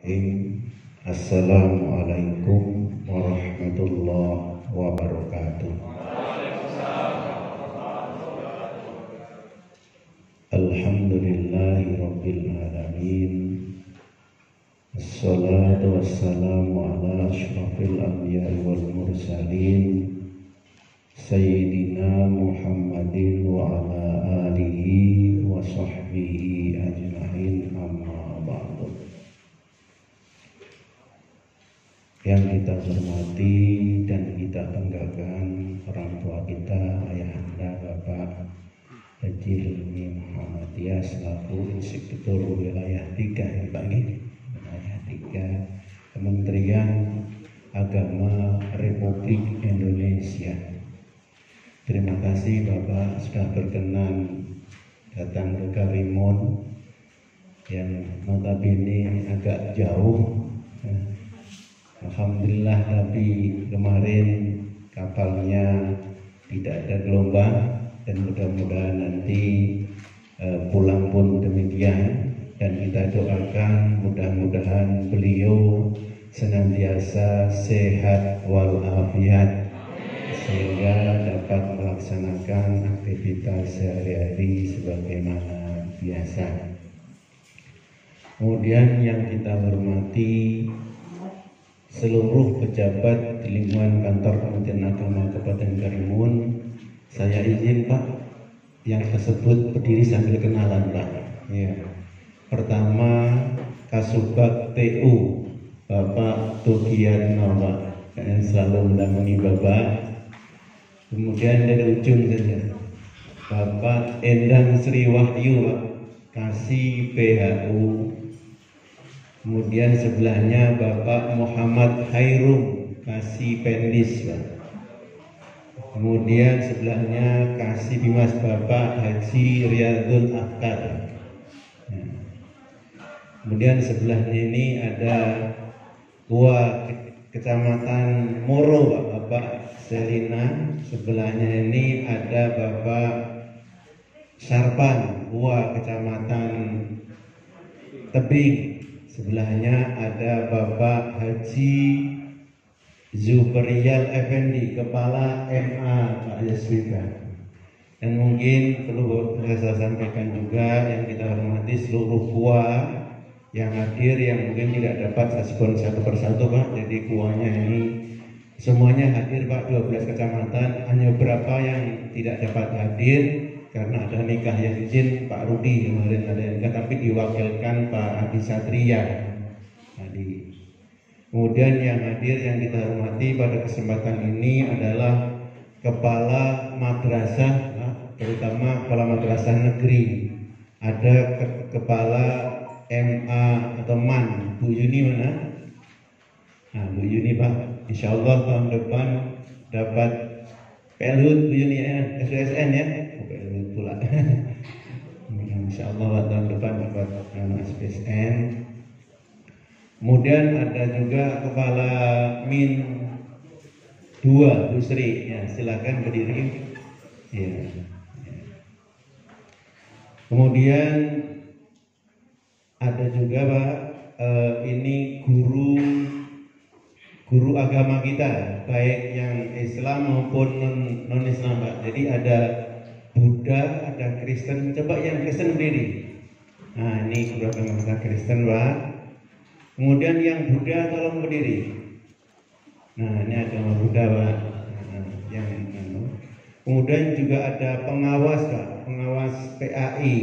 Assalamualaikum warahmatullahi wabarakatuh. Alhamdulillahi rabbil alamin. Assalatu wassalamu ala asyrafil anbiya'i wal mursalin Sayyidina Muhammadin wa ala alihi wa sahbihi ajma'in, amma ba'du. Yang kita hormati dan kita banggakan orang tua kita, ayahanda Bapak Haji Hilmi Muhammadiyah selaku Inspektur Wilayah 3 Wilayah 3 Kementerian Agama Republik Indonesia. Terima kasih Bapak sudah berkenan datang ke Karimun yang notabene agak jauh. Alhamdulillah, tapi kemarin kapalnya tidak ada gelombang dan mudah-mudahan nanti pulang pun demikian, dan kita doakan mudah-mudahan beliau senantiasa sehat walafiat sehingga dapat melaksanakan aktivitas sehari-hari sebagaimana biasa. Kemudian yang kita hormati seluruh pejabat di lingkungan kantor Kementerian Agama Kabupaten Karimun, saya izin Pak, yang tersebut berdiri sambil kenalan Pak. Ya. Pertama, Kasubag TU Bapak Tugiarno Pak, yang selalu mendampingi Bapak. Kemudian dari ujung saja Bapak Endang Sri Wahyu Pak, Kasih PHU. Kemudian sebelahnya Bapak Muhammad Hairum, Kasih Pendis Pak. Kemudian sebelahnya Kasih Bimas Bapak Haji Riyadul Akar. Kemudian sebelahnya ini ada Ketua Kecamatan Moro Bapak Selina. Sebelahnya ini ada Bapak Sarpan, Ketua Kecamatan Tebing. Sebelahnya ada Bapak Haji Zubriyal Effendi, Kepala MA Pak Yaswika. Dan mungkin perlu saya sampaikan juga yang kita hormati seluruh KUA yang hadir, yang mungkin tidak dapat saya sebut satu persatu Pak. Jadi KUA-nya ini semuanya hadir Pak, 12 kecamatan. Hanya beberapa yang tidak dapat hadir karena ada nikah yang izin Pak Rudi kemarin ada nikah, tapi diwakilkan Pak Adi Satria tadi. Kemudian yang hadir yang kita hormati pada kesempatan ini adalah kepala madrasah, terutama kepala madrasah negeri. Ada kepala MA atau MAN, Bu Yuni mana? Nah, Bu Yuni Pak, insya Allah tahun depan dapat PLHUT Bu Yuni ya, SUSN ya. Pula. Insya Allah tahun depan dapat SPSN. Kemudian ada juga kepala Min 2 Bu Sri, ya, silakan berdiri. Ya. Kemudian ada juga Pak, ini guru agama kita, baik yang Islam maupun non Islam Pak. Jadi ada Buddha, ada Kristen. Coba yang Kristen berdiri. Nah, ini guru agama kita Kristen Pak. Kemudian yang Buddha tolong berdiri. Nah, ini agama Buddha Pak. Nah, yang kemudian juga ada pengawas Pak, pengawas PAI.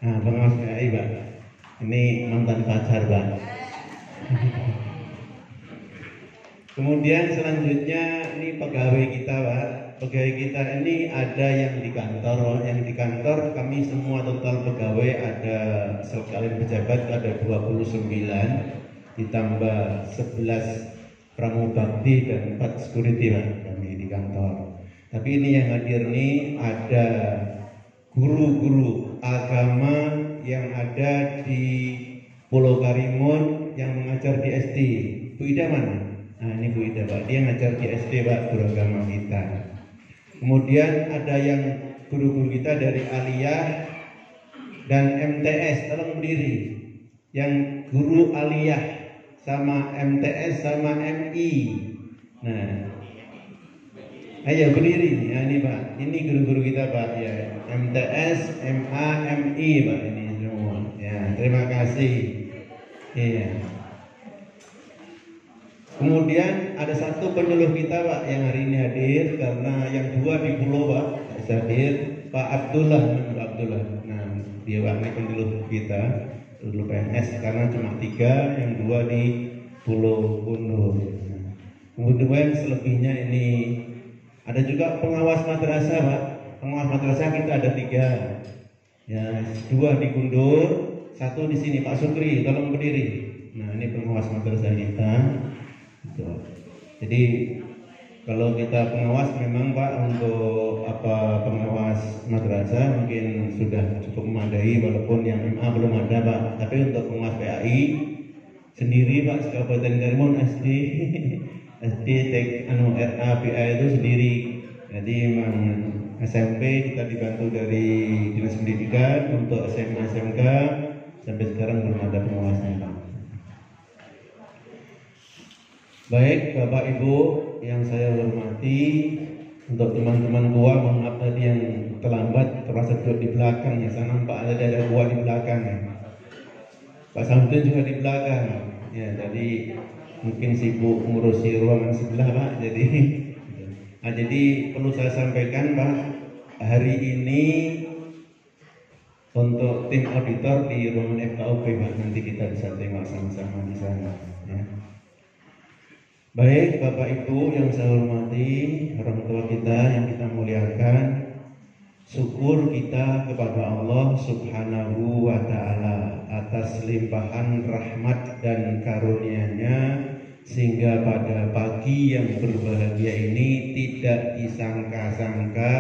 Nah, pengawas PAI Pak. Ini mantan pacar Pak. Kemudian selanjutnya ini pegawai kita Pak. Pegawai kita ini ada yang di kantor. Yang di kantor kami semua total pegawai ada sekalian pejabat ada 29 ditambah 11 pramubakti dan 4 security Pak, kami di kantor. Tapi ini yang hadir nih ada guru-guru agama yang ada di Pulau Karimun yang mengajar di SD. Bu Ida mana? Nah, ini Bu Ida Pak, dia ngajar di SD Pak, guru agama kita. Kemudian ada yang guru-guru kita dari Aliyah dan MTS, tolong berdiri. yang guru aliyah sama MTS sama MI. Nah, ayo berdiri. Ya, ini Pak, ini guru-guru kita Pak ya, MTS, MA, MI Pak ini semua. Ya, terima kasih. Iya. Kemudian ada satu penyuluh kita Pak yang hari ini hadir, karena yang dua di pulau Pak hadir, Pak Abdullah. Nah, dia warna penyuluh kita, penyuluh PNS, karena cuma 3, yang 2 di Pulau Kundur. Nah, kemudian selebihnya ini ada juga pengawas madrasah Pak. Pengawas madrasah kita ada 3, ya 2 di Kundur, 1 di sini Pak Sukri, tolong berdiri. Nah, ini pengawas madrasah kita. Jadi kalau kita pengawas memang Pak, untuk pengawas madrasah mungkin sudah cukup memadai, walaupun yang MA belum ada Pak. Tapi untuk pengawas PAI sendiri Pak, Kabupaten Karimun SD RA PA itu sendiri. Jadi memang SMP kita dibantu dari Dinas Pendidikan, untuk SMA SMK sampai sekarang belum ada pengawasnya Pak. Baik Bapak Ibu yang saya hormati, untuk teman-teman gua, mohon maaf tadi yang terlambat, terasa duduk di belakang ya. Saya nampak ada gua di belakang ya. Pak Samsudin juga di belakang ya, jadi mungkin sibuk ngurusi ruangan sebelah Pak. Jadi perlu saya sampaikan Pak, hari ini untuk tim auditor di ruangan FKUP Pak, nanti kita bisa tengok sama-sama di sana ya. Baik Bapak Ibu yang saya hormati, orang tua kita yang kita muliakan, syukur kita kepada Allah Subhanahu wa Ta'ala atas limpahan rahmat dan karunia-Nya, sehingga pada pagi yang berbahagia ini tidak disangka-sangka,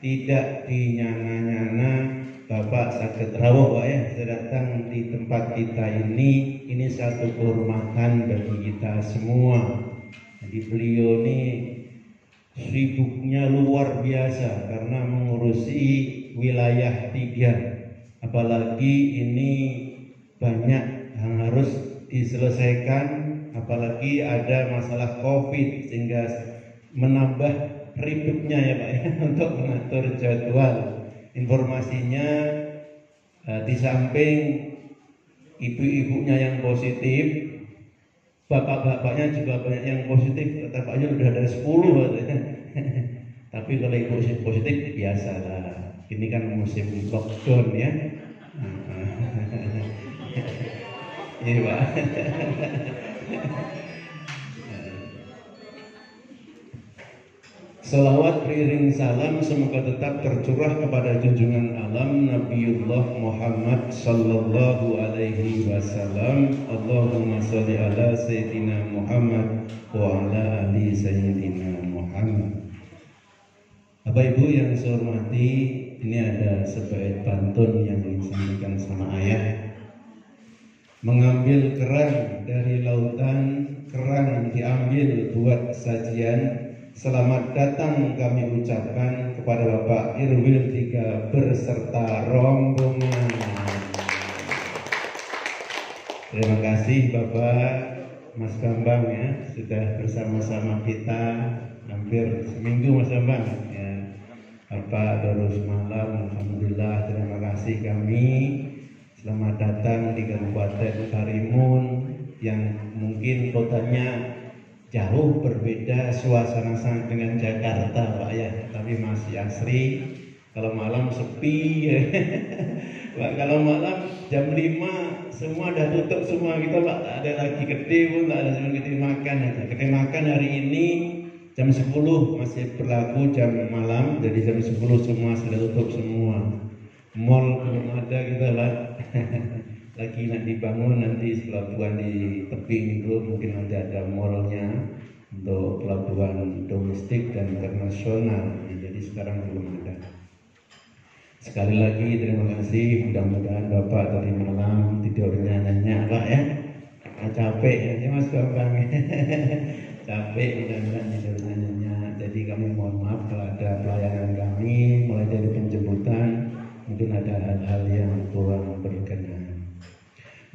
tidak dinyana-nyana, Bapak sakit rawuh Pak ya, datang di tempat kita ini satu kehormatan bagi kita semua. Jadi beliau ini sibuknya luar biasa karena mengurusi wilayah 3, apalagi ini banyak yang harus diselesaikan, apalagi ada masalah COVID, sehingga menambah ribetnya ya Pak ya untuk mengatur jadwal. Informasinya di samping ibu-ibunya yang positif, bapak-bapaknya juga banyak yang positif. Kata Paknya udah ada 10 tapi kalau ibu positif biasa lah, ini kan musim lockdown ya. Iya Pak. Salawat beriring salam semoga tetap tercurah kepada junjungan alam Nabiullah Muhammad sallallahu alaihi wasallam. Allahumma sholli ala sayyidina Muhammad wa ala ali sayyidina Muhammad. Bapak Ibu yang saya hormati, ini ada sebaik pantun yang disampaikan sama ayah. Mengambil kerang dari lautan, kerang diambil buat sajian. Selamat datang kami ucapkan kepada Bapak Irwil 3 berserta rombongan. Terima kasih Bapak Mas Bambang ya, sudah bersama-sama kita hampir seminggu Mas Bambang ya. Bapak baru semalam, alhamdulillah, terima kasih kami. Selamat datang di Kabupaten Karimun yang mungkin kotanya jauh berbeda suasana sangat dengan Jakarta Pak ya, tapi masih asri. Kalau malam sepi ya. Pak, kalau malam jam 5 semua udah tutup semua kita Pak, tak ada lagi gede pun, tak ada cuma gede makan aja. Gede makan hari ini jam 10 masih berlaku jam malam, jadi jam 10 semua sudah tutup semua. Mall belum ada kita Pak. Lagi nak dibangun nanti pelabuhan di tebing itu, mungkin nanti ada mallnya untuk pelabuhan domestik dan internasional. Jadi sekarang belum ada. Sekali lagi terima kasih, mudah-mudahan Bapak tadi malam tidurnya nyenyak Pak ya. Capek ya Mas Bambang. Capek, mudah-mudahan tidurnya nyenyak. Jadi kami mohon maaf kalau ada pelayanan kami mulai dari penjemputan mungkin ada hal-hal yang kurang berkenan.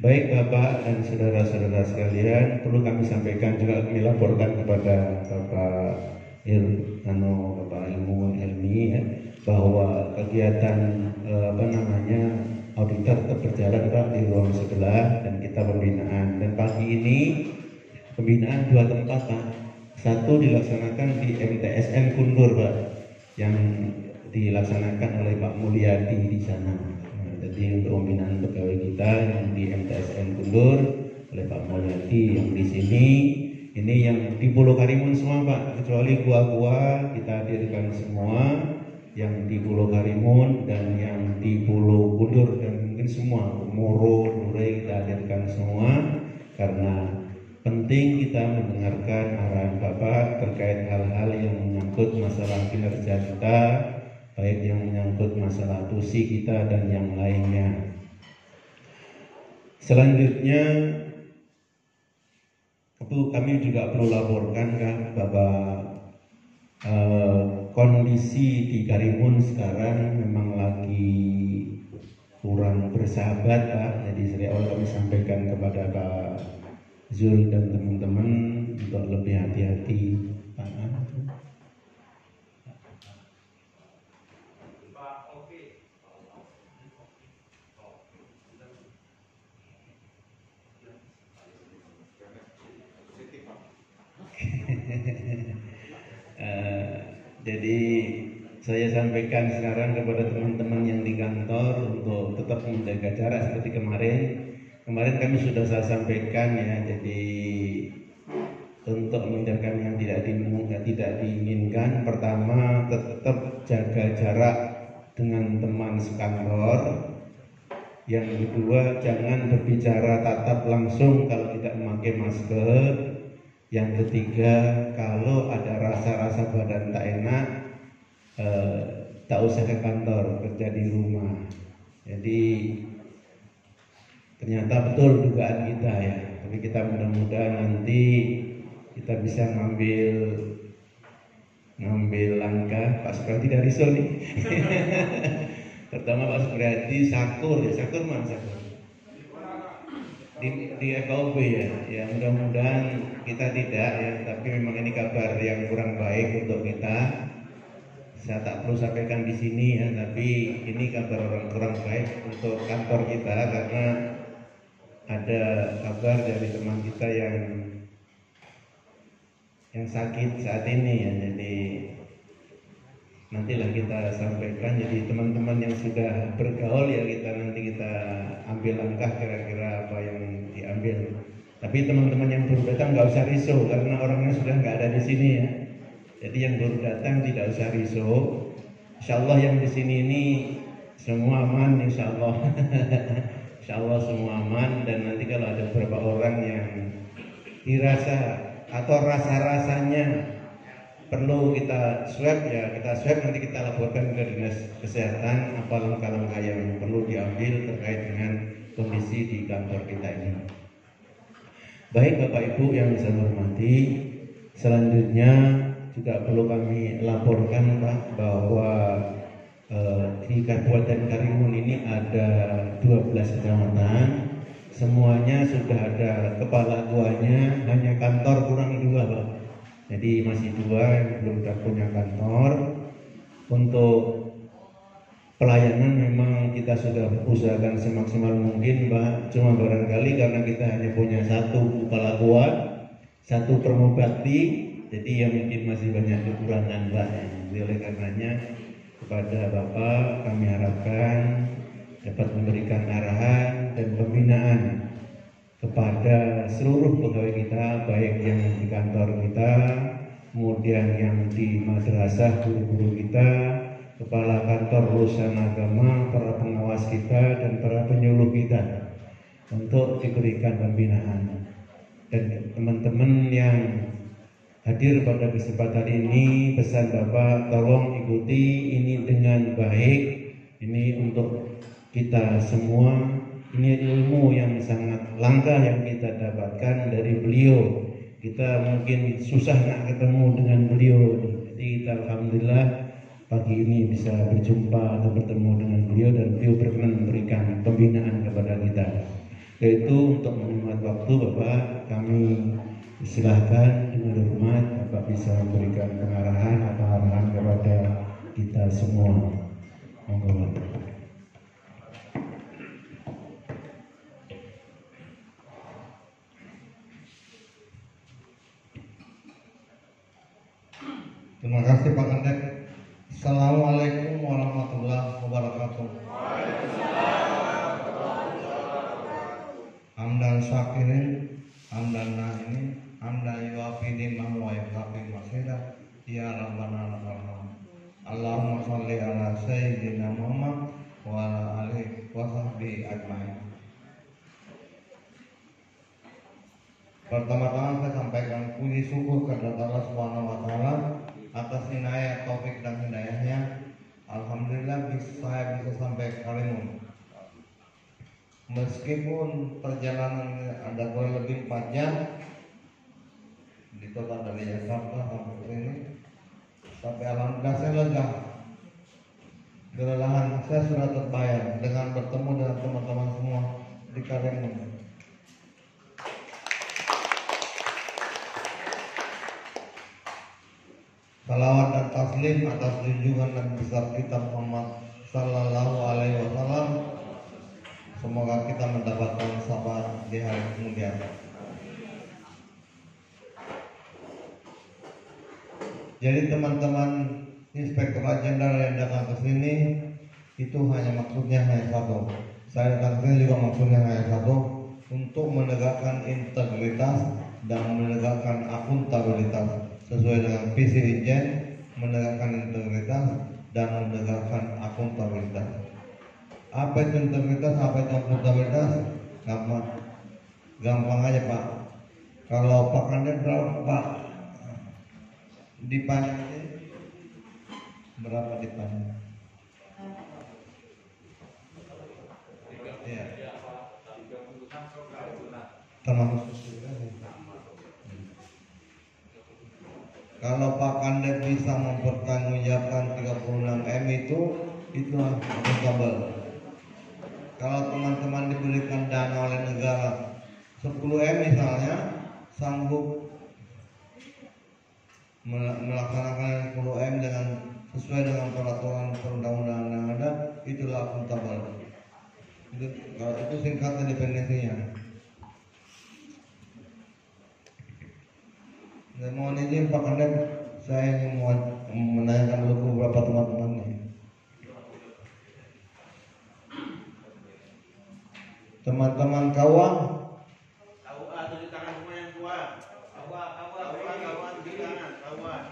Baik Bapak dan saudara-saudara sekalian, perlu kami sampaikan juga, kami laporkan kepada Bapak Bapak ilmuwan Helmi ya, bahwa kegiatan auditor tetap berjalan Pak di ruang sebelah dan kita pembinaan. Dan pagi ini pembinaan 2 tempat Pak. Satu dilaksanakan di MTSN Kundur Pak, yang dilaksanakan oleh Pak Mulyadi di sana. Jadi untuk pembinaan pegawai kita yang di MTSN Kundur oleh Pak Mulyadi, yang di sini ini yang di Pulau Karimun semua Pak, kecuali gua-gua kita hadirkan semua yang di Pulau Karimun dan yang di Pulau Kundur, dan mungkin semua Moro, Durai kita hadirkan semua karena penting kita mendengarkan arahan Bapak terkait hal-hal yang menyangkut masalah kinerja kita, baik yang menyangkut masalah tusi kita dan yang lainnya. Selanjutnya kami juga perlu laporkan kan Bapak, kondisi di Karimun sekarang memang lagi kurang bersahabat Pak. Jadi dari awal kami sampaikan kepada Pak Zul dan teman-teman untuk lebih hati-hati Pak. Jadi saya sampaikan sekarang kepada teman-teman yang di kantor untuk tetap menjaga jarak seperti kemarin. Kemarin kami sudah saya sampaikan ya, jadi untuk meninggalkan yang tidak diinginkan, pertama tetap jaga jarak dengan teman sekantor. Yang kedua, jangan berbicara tatap langsung kalau tidak memakai masker. Yang ketiga, kalau ada rasa-rasa badan tak enak, tak usah ke kantor, kerja di rumah. Jadi ternyata betul dugaan kita ya, tapi kita mudah-mudahan nanti kita bisa ngambil langkah. Pak Supriyadi dari Sol nih. Pertama Pak Supriyadi Sakur mana Sakur? Di FOB ya mudah-mudahan kita tidak ya, tapi memang ini kabar yang kurang baik untuk kita. Saya tak perlu sampaikan di sini ya, tapi ini kabar orang kurang baik untuk kantor kita karena ada kabar dari teman kita yang sakit saat ini ya. Jadi nantilah kita sampaikan. Jadi teman-teman yang sudah bergaul ya nanti kita ambil langkah kira-kira apa yang diambil. Tapi teman-teman yang baru datang nggak usah risau karena orangnya sudah nggak ada di sini ya. Jadi yang baru datang tidak usah risau. Insya Allah yang di sini ini semua aman, insya Allah. Insya Allah semua aman. Dan nanti kalau ada beberapa orang yang dirasa atau rasa-rasanya perlu kita swab ya, kita swab, nanti kita laporkan ke Dinas Kesehatan apa langkah-langkah yang perlu diambil terkait dengan kondisi di kantor kita ini. Baik Bapak Ibu yang saya hormati, selanjutnya juga perlu kami laporkan Pak bahwa di Kabupaten Karimun ini ada 12 kecamatan, semuanya sudah ada kepala guanya, hanya kantor kurang 2 Pak. Jadi masih 2 yang belum punya kantor. Untuk pelayanan memang kita sudah usahakan semaksimal mungkin Pak. Cuma barangkali karena kita hanya punya 1 kepala gua, 1 permubakti, jadi yang mungkin masih banyak kekurangan Pak. Jadi oleh karenanya kepada Bapak kami harapkan dapat memberikan arahan dan pembinaan kepada seluruh pegawai kita, baik yang di kantor kita, kemudian yang di madrasah, guru-guru kita, kepala kantor lulusan agama, para pengawas kita, dan para penyuluh kita untuk diberikan pembinaan. Dan teman-teman yang hadir pada kesempatan ini, pesan Bapak tolong ikuti ini dengan baik. Ini untuk kita semua. Ini ilmu yang sangat langka yang kita dapatkan dari beliau. Kita mungkin susah nak ketemu dengan beliau. Jadi kita alhamdulillah pagi ini bisa berjumpa atau bertemu dengan beliau, dan beliau berkenan memberikan pembinaan kepada kita. Yaitu untuk menghemat waktu Bapak, kami silahkan dengan hormat Bapak bisa memberikan pengarahan atau arahan kepada kita semua. Monggo. Terima kasih Pak Kandek. Assalamualaikum warahmatullahi wabarakatuh. Hamdan syakirin, hamdan na'imin, hamdan yuafi ni'mahu wa yukafi masyidah. Ya Rabbana lakal hamd. Allahumma sholli ala sayyidina Muhammad wa ala alihi wa sahbihi ajmain. Pertama-tama saya sampaikan puji syukur kepada Allah Subhanahu wa taala atas inayah, taufik dan hidayahnya. Alhamdulillah saya bisa sampai Karimun. Meskipun perjalanan ada kurang lebih 4 jam di total dari Jakarta sampai ke sini, tapi alhamdulillah saya lega. Kelelahan saya sudah terbayar dengan bertemu dengan teman-teman semua di Karimun. Salawat dan taslim atas junjungan Nabi besar kita Muhammad Sallallahu Alaihi Wasallam. Semoga kita mendapatkan sabar di hari kemudian. Jadi teman-teman Inspektur Jenderal yang datang ke sini itu maksudnya hanya satu. Saya datang ke sini juga maksudnya hanya satu, untuk menegakkan integritas dan menegakkan akuntabilitas sesuai dengan visi Ijen, menegakkan integritas dan menegakkan akuntabilitas. Apa itu integritas, apa itu akuntabilitas? Gampang aja Pak. Kalau Pak Kandek berapa Pak dipannya? Berapa dipannya? Iya. Termasuk kalau Pak Kandek bisa mempertanggungjawabkan 36 M itu akuntabel. Kalau teman-teman diberikan dana oleh negara 10 M misalnya, sanggup melaksanakan 10 M dengan sesuai dengan peraturan perundang-undangan yang ada, itulah akuntabel. Itu singkat definisinya. Dan mohon izin Pak Kandek, saya ingin menanyakan dulu ke beberapa teman-teman nih. Teman-teman KUA tunjuk tangan semua yang tua. KUA tunjuk tangan.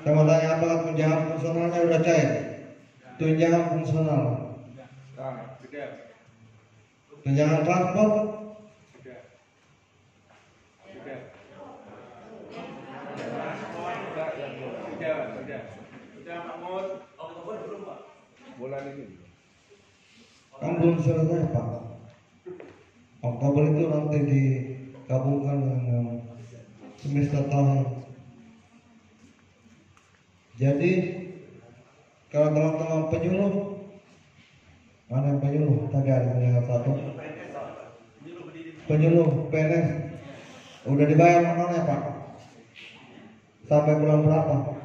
Saya mau tanya, apakah tunjangan fungsionalnya udah cair? Tunjangan fungsional, tunjangan transport, Bulan ini kan belum selesai Pak. Oktober itu nanti digabungkan dengan semester tahun. Jadi kalau teman-teman penyuluh, mana yang penyuluh? Tadi ada yang satu. Penyuluh PNS udah dibayar mana Pak? Sampai bulan berapa?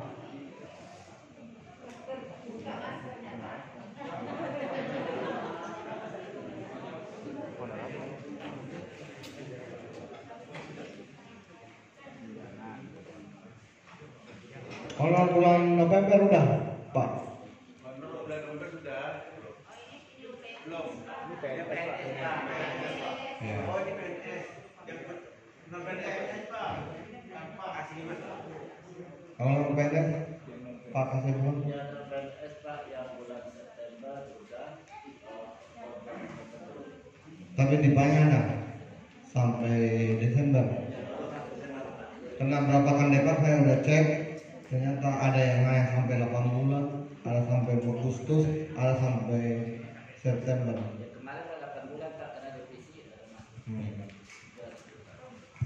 Kalau bulan November udah, Pak. bulan November sudah. Belum. Ini PNS. Ya. Oh ini PNS. Yang non PNS Pak. Pak kasih Mas. Kalau PNS, Pak kasih belum? Ya PNS Pak yang bulan September sudah. Tapi dibayar ada sampai Desember. Karena berapa kan Pak saya udah cek, ternyata ada yang naik sampai 8 bulan, ada sampai Agustus, ada sampai September. Ya, kemarin kan 8 bulan Pak karena revisi.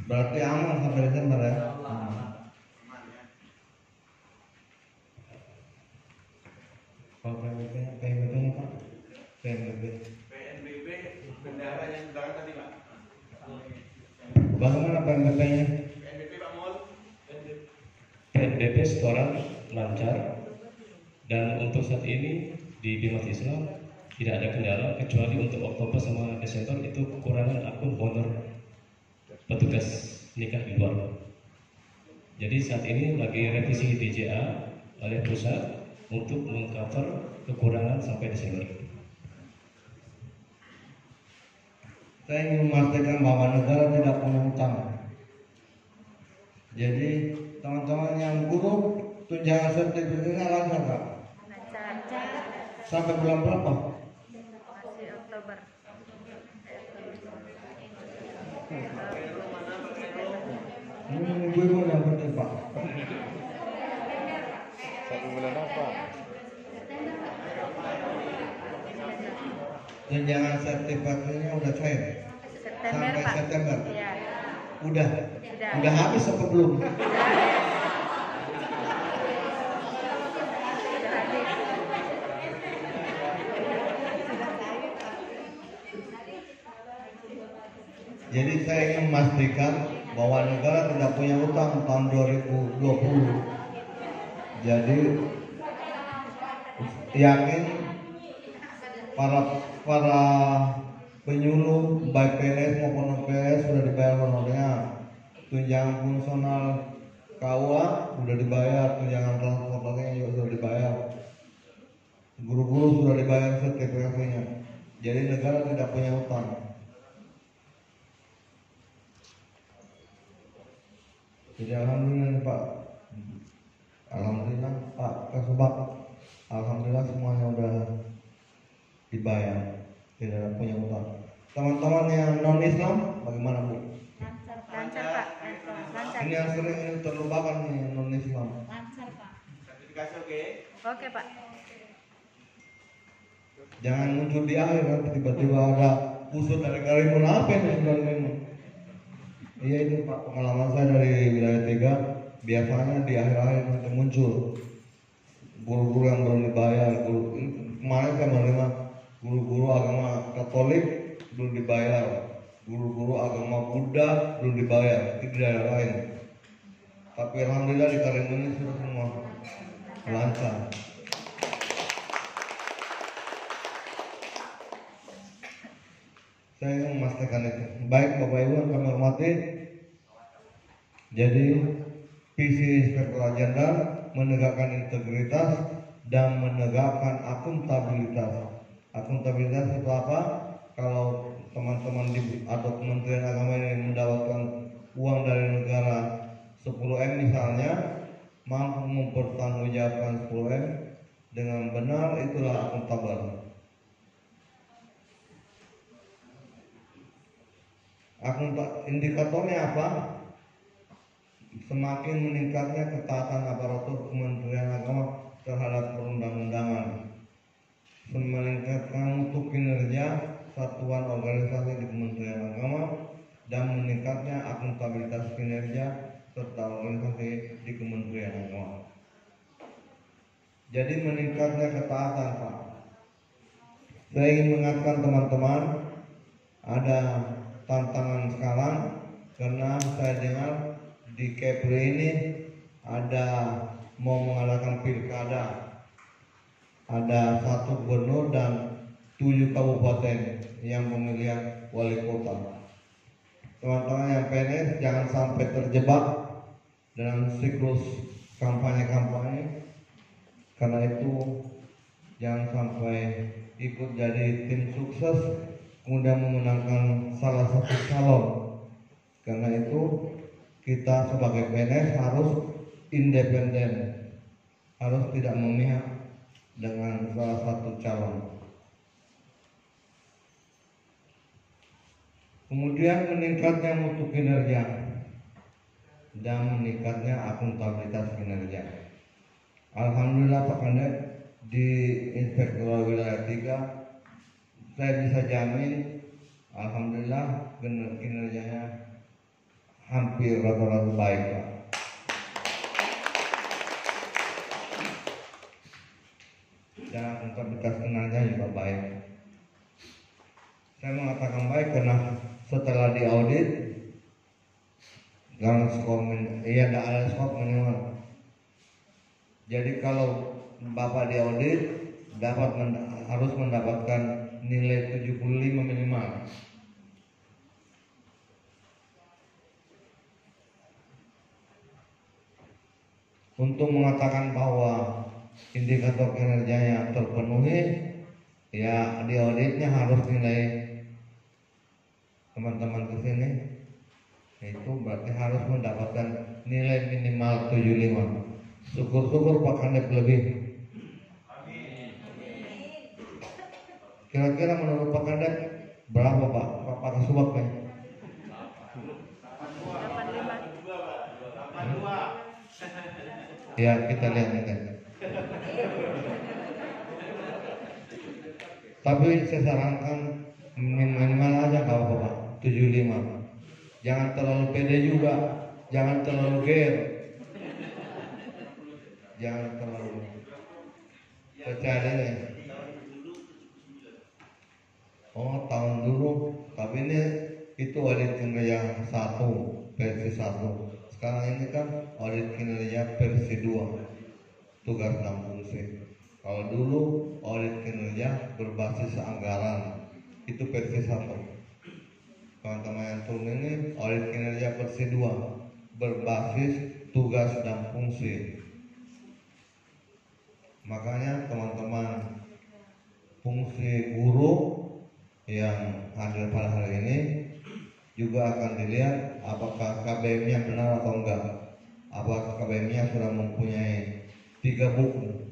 Berarti aman sampai Desember ya? Kalau PNBP-nya Pak? PNBP PNBP bendahara yang undangan tadi Pak. Bagaimana PNBP-nya? PNBP Pak Mul. PNBP setoran lancar, dan untuk saat ini di Bimas Islam tidak ada kendala kecuali untuk Oktober sama Desember itu kekurangan akun honor petugas nikah di luar. Jadi saat ini lagi revisi DJA oleh pusat untuk mengcover kekurangan sampai Desember. Saya ingin memastikan bahwa negara tidak punya utang. Jadi teman-teman yang guru tunjangan sertifikatnya lancar Kak? Lancar. Sampai bulan berapa? Masih Oktober. Ibu-ibu yang penting Pak. Satu bulan apa? Tunjangan sertifikatnya udah cair. September Sampai Pak. September. Iya. Udah. Sudah. Udah habis apa belum? Sudah habis. Jadi saya ingin memastikan bahwa negara tidak punya utang tahun 2020. Jadi yakin para penyuluh baik PNS maupun non-PNS sudah dibayar honornya. Tunjangan fungsional KUA sudah dibayar, tunjangan transportasinya juga sudah dibayar. Guru-guru sudah dibayar sertifikasinya. Jadi negara tidak punya utang. Jadi alhamdulillah Pak. Alhamdulillah Pak Kasubag. Alhamdulillah semuanya udah dibayar, tidak punya utang. Teman-teman yang non Islam bagaimana Bu? Lancar Pak. Lancar. Ini yang sering terlupakan nih non Islam. Lancar Pak. Sertifikasi oke. Oke Pak. Jangan muncul di akhir nanti tiba-tiba ada usul dari Karimun apa ini sebenarnya ini? Iya itu Pak, pengalaman saya dari wilayah 3 biasanya di akhir-akhir nanti muncul guru-guru yang belum dibayar. Kemarin saya menerima guru-guru agama Katolik belum dibayar, guru-guru agama Buddha belum dibayar di daerah lain. Tapi alhamdulillah di Karimun ini sudah semua lancar. Saya ingin memastikan itu. Baik Bapak Ibu yang kami hormati, jadi visi Inspektorat Jenderal menegakkan integritas dan menegakkan akuntabilitas. Akuntabilitas itu apa? Kalau teman-teman atau Kementerian Agama ini mendapatkan uang dari negara 10M misalnya, mampu mempertanggungjawabkan 10M dengan benar, itulah akuntabel. Indikatornya apa? Semakin meningkatnya ketaatan aparatur Kementerian Agama terhadap perundang-undangan, meningkatkan mutu kinerja satuan organisasi di Kementerian Agama, dan meningkatnya akuntabilitas kinerja serta organisasi di Kementerian Agama. Jadi meningkatnya ketaatan Pak. Saya ingin mengatakan teman-teman, ada tantangan sekarang karena saya dengar di Kepri ini ada mau mengadakan pilkada, ada 1 gubernur dan 7 kabupaten yang pemilihan wali kota. Teman-teman yang PNS jangan sampai terjebak dalam siklus kampanye-kampanye, karena itu jangan sampai ikut jadi tim sukses kemudian memenangkan salah satu calon. Karena itu kita sebagai PNS harus independen, harus tidak memihak dengan salah satu calon. Kemudian meningkatnya mutu kinerja dan meningkatnya akuntabilitas kinerja. Alhamdulillah Pak Kandet di Inspektorat Wilayah 3 saya bisa jamin, alhamdulillah kinerjanya hampir rata-rata baik Pak. Dan akuntabilitas kinerja juga baik. Saya mengatakan baik karena setelah diaudit Karena iya tidak ada skor minimal. Jadi kalau Bapak diaudit harus mendapatkan nilai 75 minimal. Untuk mengatakan bahwa indikator kinerjanya terpenuhi, ya di auditnya harus nilai teman-teman ke sini itu berarti harus mendapatkan nilai minimal 75. Syukur-syukur Pak Kandep lebih. Kira-kira menurut Pak Kandep berapa Pak Kasubag nih? 85. Ya kita lihat nanti. Tapi saya sarankan minimal aja kalau Bapak 75. Jangan terlalu pede juga, jangan terlalu ger, jangan terlalu percaya diri. Oh tahun dulu, tapi ini itu audit kinerja 1 versi 1. Sekarang ini kan audit kinerja versi 2, tugas dan fungsi. Kalau dulu audit kinerja berbasis anggaran, itu versi 1. Teman-teman yang turun ini audit kinerja versi 2, berbasis tugas dan fungsi. Makanya teman-teman fungsi guru yang hadir pada hari ini juga akan dilihat apakah KBM-nya benar atau enggak. Apakah KBM-nya sudah mempunyai 3 buku.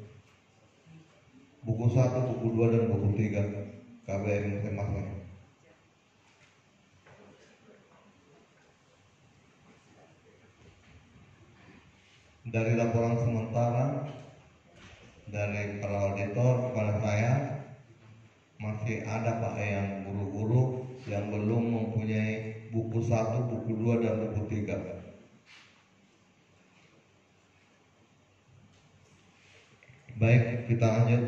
Buku 1, buku 2, dan buku 3 KBM masing-masing. Dari laporan sementara dari para auditor kepada saya, masih ada Pak yang guru-guru yang belum mempunyai buku 1, buku 2, dan buku 3. Baik, kita lanjut.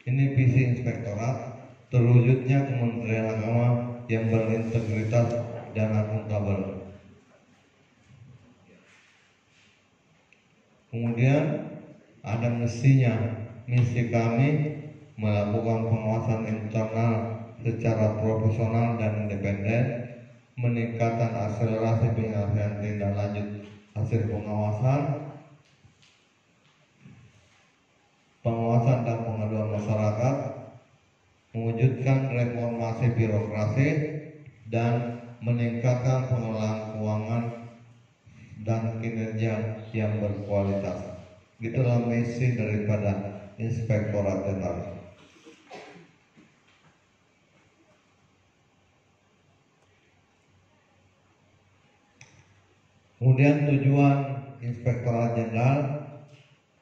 Ini visi inspektorat, terwujudnya Kementerian Agama yang berintegritas dan akuntabel. Kemudian ada misi kami melakukan pengawasan internal secara profesional dan independen, meningkatkan akselerasi penyelesaian tindak lanjut hasil pengawasan dan pengaduan masyarakat, mewujudkan reformasi birokrasi, dan meningkatkan pengelolaan keuangan dan kinerja yang berkualitas. Itulah misi daripada Inspektorat Jenderal. Kemudian tujuan Inspektorat Jenderal,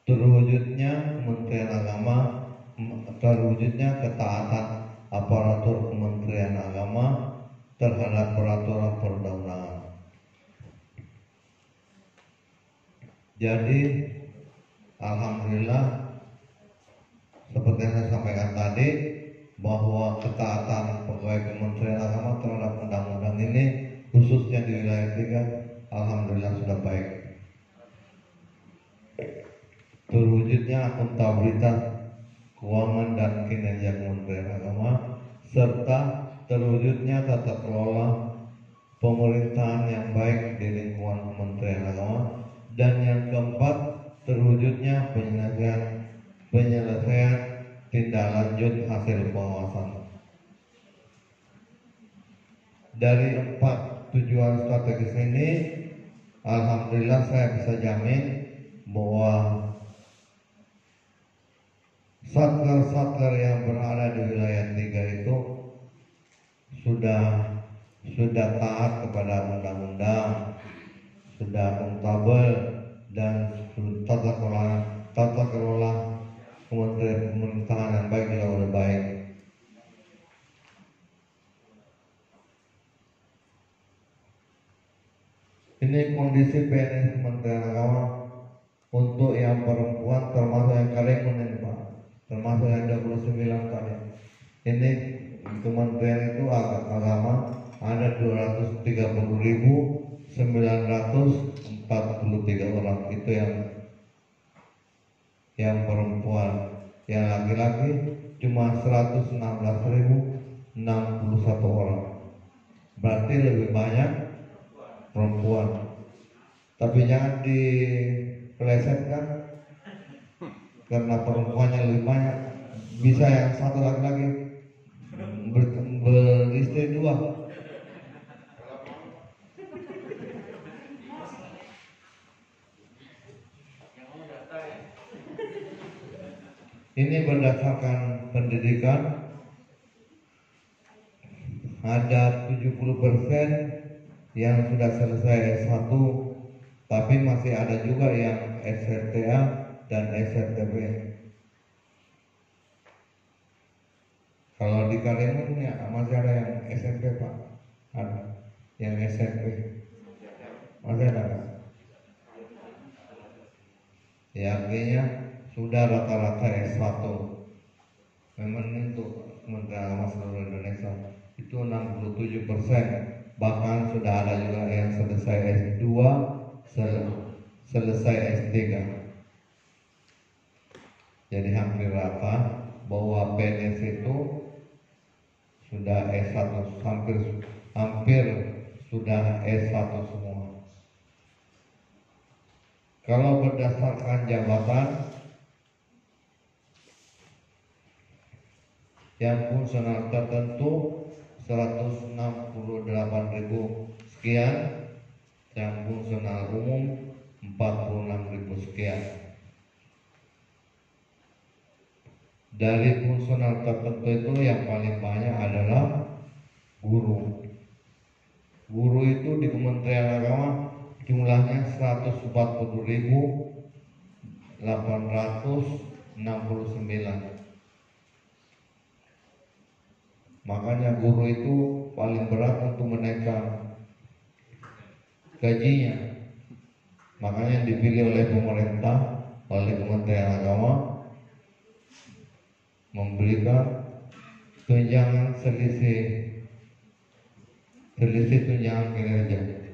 terwujudnya Kementerian Agama, terwujudnya ketaatan aparatur Kementerian Agama terhadap peraturan perundang-undangan. Jadi alhamdulillah seperti yang saya sampaikan tadi bahwa ketaatan pegawai Kementerian Agama terhadap undang-undang ini khususnya di wilayah 3 alhamdulillah sudah baik. Terwujudnya akuntabilitas keuangan dan kinerja Kementerian Agama serta terwujudnya tata kelola pemerintahan yang baik di lingkungan Kementerian Agama. Dan yang keempat, terwujudnya penyelesaian tindak lanjut hasil pengawasan. Dari 4 tujuan strategis ini, alhamdulillah saya bisa jamin bahwa satker-satker yang berada di wilayah 3 itu sudah taat kepada undang-undang, sudah akuntabel, dan tata kelola Kementerian Pemerintahan yang baik juga sudah baik. Ini kondisi PNS Kementerian Agama untuk yang perempuan termasuk yang kalian ini Pak, termasuk yang 29 kali. Ini Kementerian itu agama ada 230.000 943 orang itu yang perempuan, yang laki-laki cuma 116.061 orang. Berarti lebih banyak perempuan. Tapi jangan dipelesetkan, karena perempuannya lebih banyak, bisa yang satu laki-laki beristri dua. Ini berdasarkan pendidikan, ada 70% yang sudah selesai S1, tapi masih ada juga yang SRTA dan SRTB. Kalau di Kalimun ya masih ada yang SMP Pak, ada yang SMP, masih ada Pak? Ya artinya sudah rata-rata S1. Memang untuk Kementerian Agama seluruh Indonesia itu 67%, bahkan sudah ada juga yang selesai S2, selesai S3. Jadi hampir rata bahwa PNS itu sudah S1, hampir sudah S1 semua. Kalau berdasarkan jabatan yang fungsional tertentu 168.000 sekian, yang fungsional umum 46.000 sekian. Dari fungsional tertentu itu yang paling banyak adalah guru. Guru itu di Kementerian Agama jumlahnya 140.869. Makanya guru itu paling berat untuk menaikkan gajinya. Makanya dipilih oleh pemerintah, oleh Kementerian Agama, memberikan tunjangan selisih tunjangan kinerja.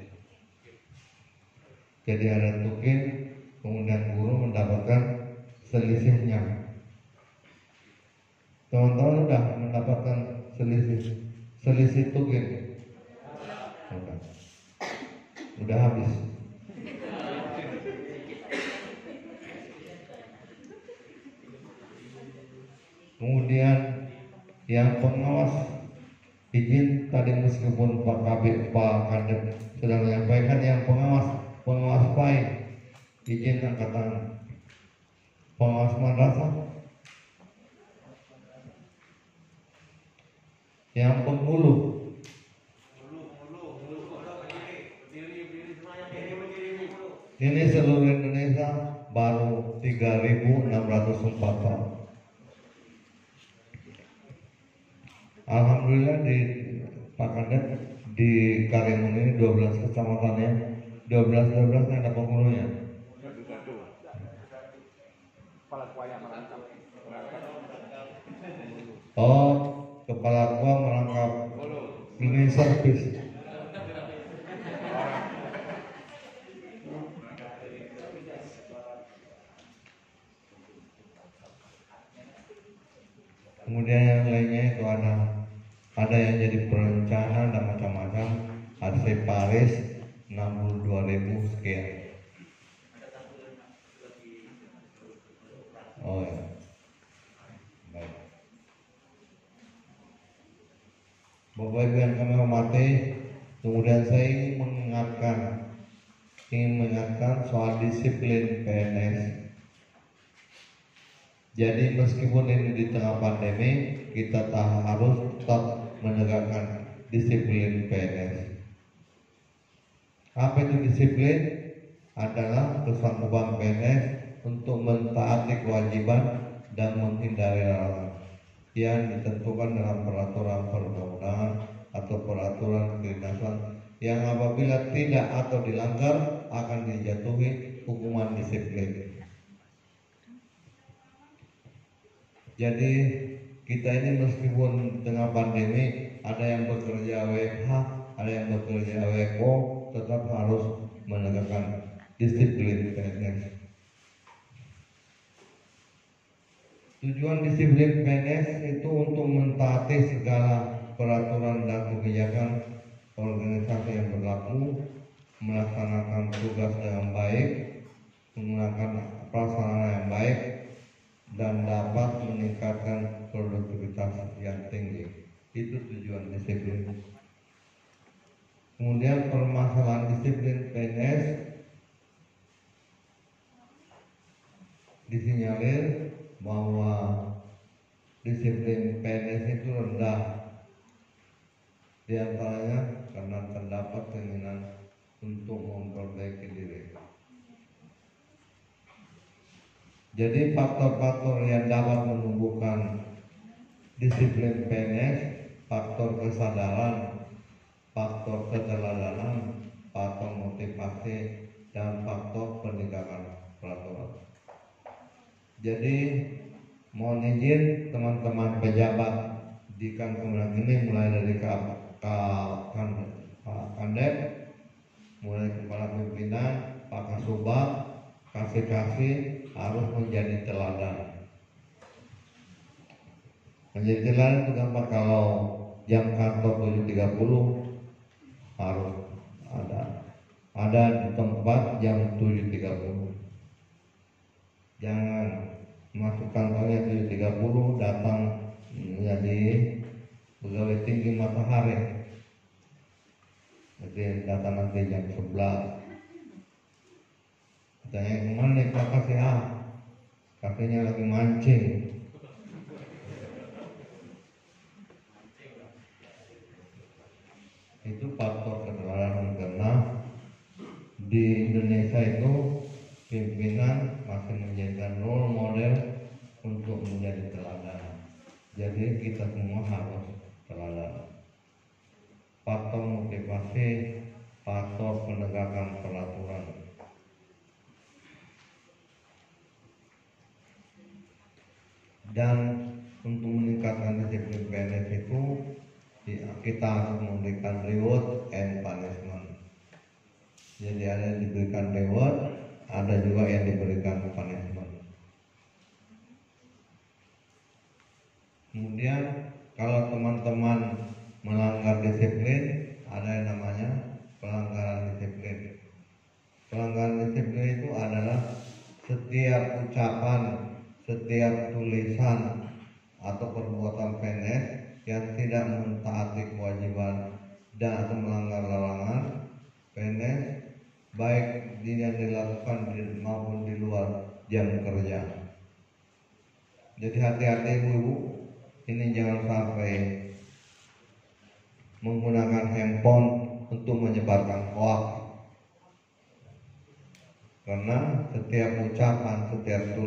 Jadi ada tukin, kemudian guru mendapatkan selisihnya. Teman-teman udah mendapatkan selisih tukin? Udah habis. Kemudian yang pengawas izin tadi, meskipun Pak Kadep sudah menyampaikan, yang pengawas PAI izin angkatan pengawas madrasah, yang penghulu ini seluruh Indonesia baru 3.604 tahun. Alhamdulillah di Pak Kadep di Kalimun ini 12 kecamatannya, 12 yang ada penghulunya. Oh, kepala tua merangkap cleaning service. Kemudian yang lainnya itu ada yang jadi perencana dan macam-macam, ada separis 62.000 sekian. Oh ya, baik. Bapak Ibu yang kami hormati, kemudian saya ingin mengingatkan soal disiplin PNS. Jadi meskipun ini di tengah pandemi, kita harus tetap menegakkan disiplin PNS. Apa itu disiplin? Adalah kesanggupan PNS untuk mentaati kewajiban dan menghindari larangan yang ditentukan dalam peraturan perundang-undangan atau peraturan kedinasan, yang apabila tidak atau dilanggar akan dijatuhi hukuman disiplin. Jadi kita ini meskipun tengah pandemi, ada yang bekerja WFH, ada yang bekerja WFO, tetap harus menegakkan disiplin PNS. Tujuan disiplin PNS itu untuk mentaati segala peraturan dan kebijakan organisasi yang berlaku, melaksanakan tugas dengan baik, menggunakan prasarana yang baik, dan dapat meningkatkan produktivitas yang tinggi. Itu tujuan disiplin. Kemudian permasalahan disiplin PNS disinyalir bahwa disiplin PNS itu rendah, di antaranya karena terdapat keinginan untuk memperbaiki diri. Jadi faktor-faktor yang dapat menumbuhkan disiplin PNS, faktor kesadaran, faktor keteladanan, faktor motivasi, dan faktor penegakan peraturan. Jadi mohon izin teman-teman pejabat di Kemenang ini, mulai dari Kandep, mulai kepala pimpinan, Pak Kasubag, kasih harus menjadi teladan. Menjadi teladan itu gampang, kalau jam kantor 7.30 harus ada di tempat jam 7.30. Jangan masuk kantornya 7.30 datang menjadi pegawai tinggi matahari. Jadi datang nanti jam 11. Katanya kemana nih Pak Kasih? Kakeknya lagi mancing. Itu faktor keteladanan, karena di Indonesia itu pimpinan masih menjadikan role model untuk menjadi teladan. Jadi kita semua harus teladan. Faktor motivasi, faktor penegakan peraturan. Dan untuk meningkatkan disiplin PNS itu kita harus memberikan reward and punishment. Jadi ada yang diberikan reward, ada juga yang diberikan punishment. Kemudian kalau teman-teman melanggar disiplin, ada yang namanya pelanggaran disiplin. Pelanggaran disiplin itu adalah setiap ucapan, setiap tulisan atau perbuatan PNS yang tidak mentaati kewajiban dan atau melanggar larangan PNS, baik yang dilakukan maupun di luar jam kerja. Jadi hati-hati ibu-ibu, ini jangan sampai menggunakan handphone untuk menyebarkan hoax. Karena setiap ucapan, setiap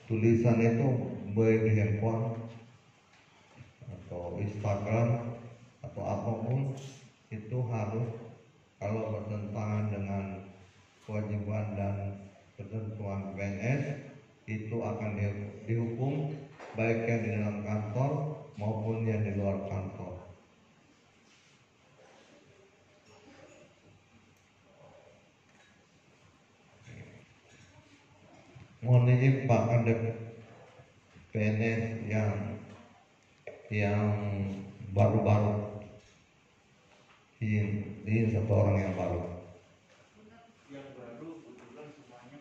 tulisan itu baik di handphone atau Instagram atau apapun, itu harus, kalau bertentangan dengan kewajiban dan ketentuan PNS, itu akan dihukum, baik yang di dalam kantor maupun yang di luar kantor. Mohon izin Pak Kandep, PNS yang baru-baru, ini satu orang yang baru. Yang baru kebetulan semuanya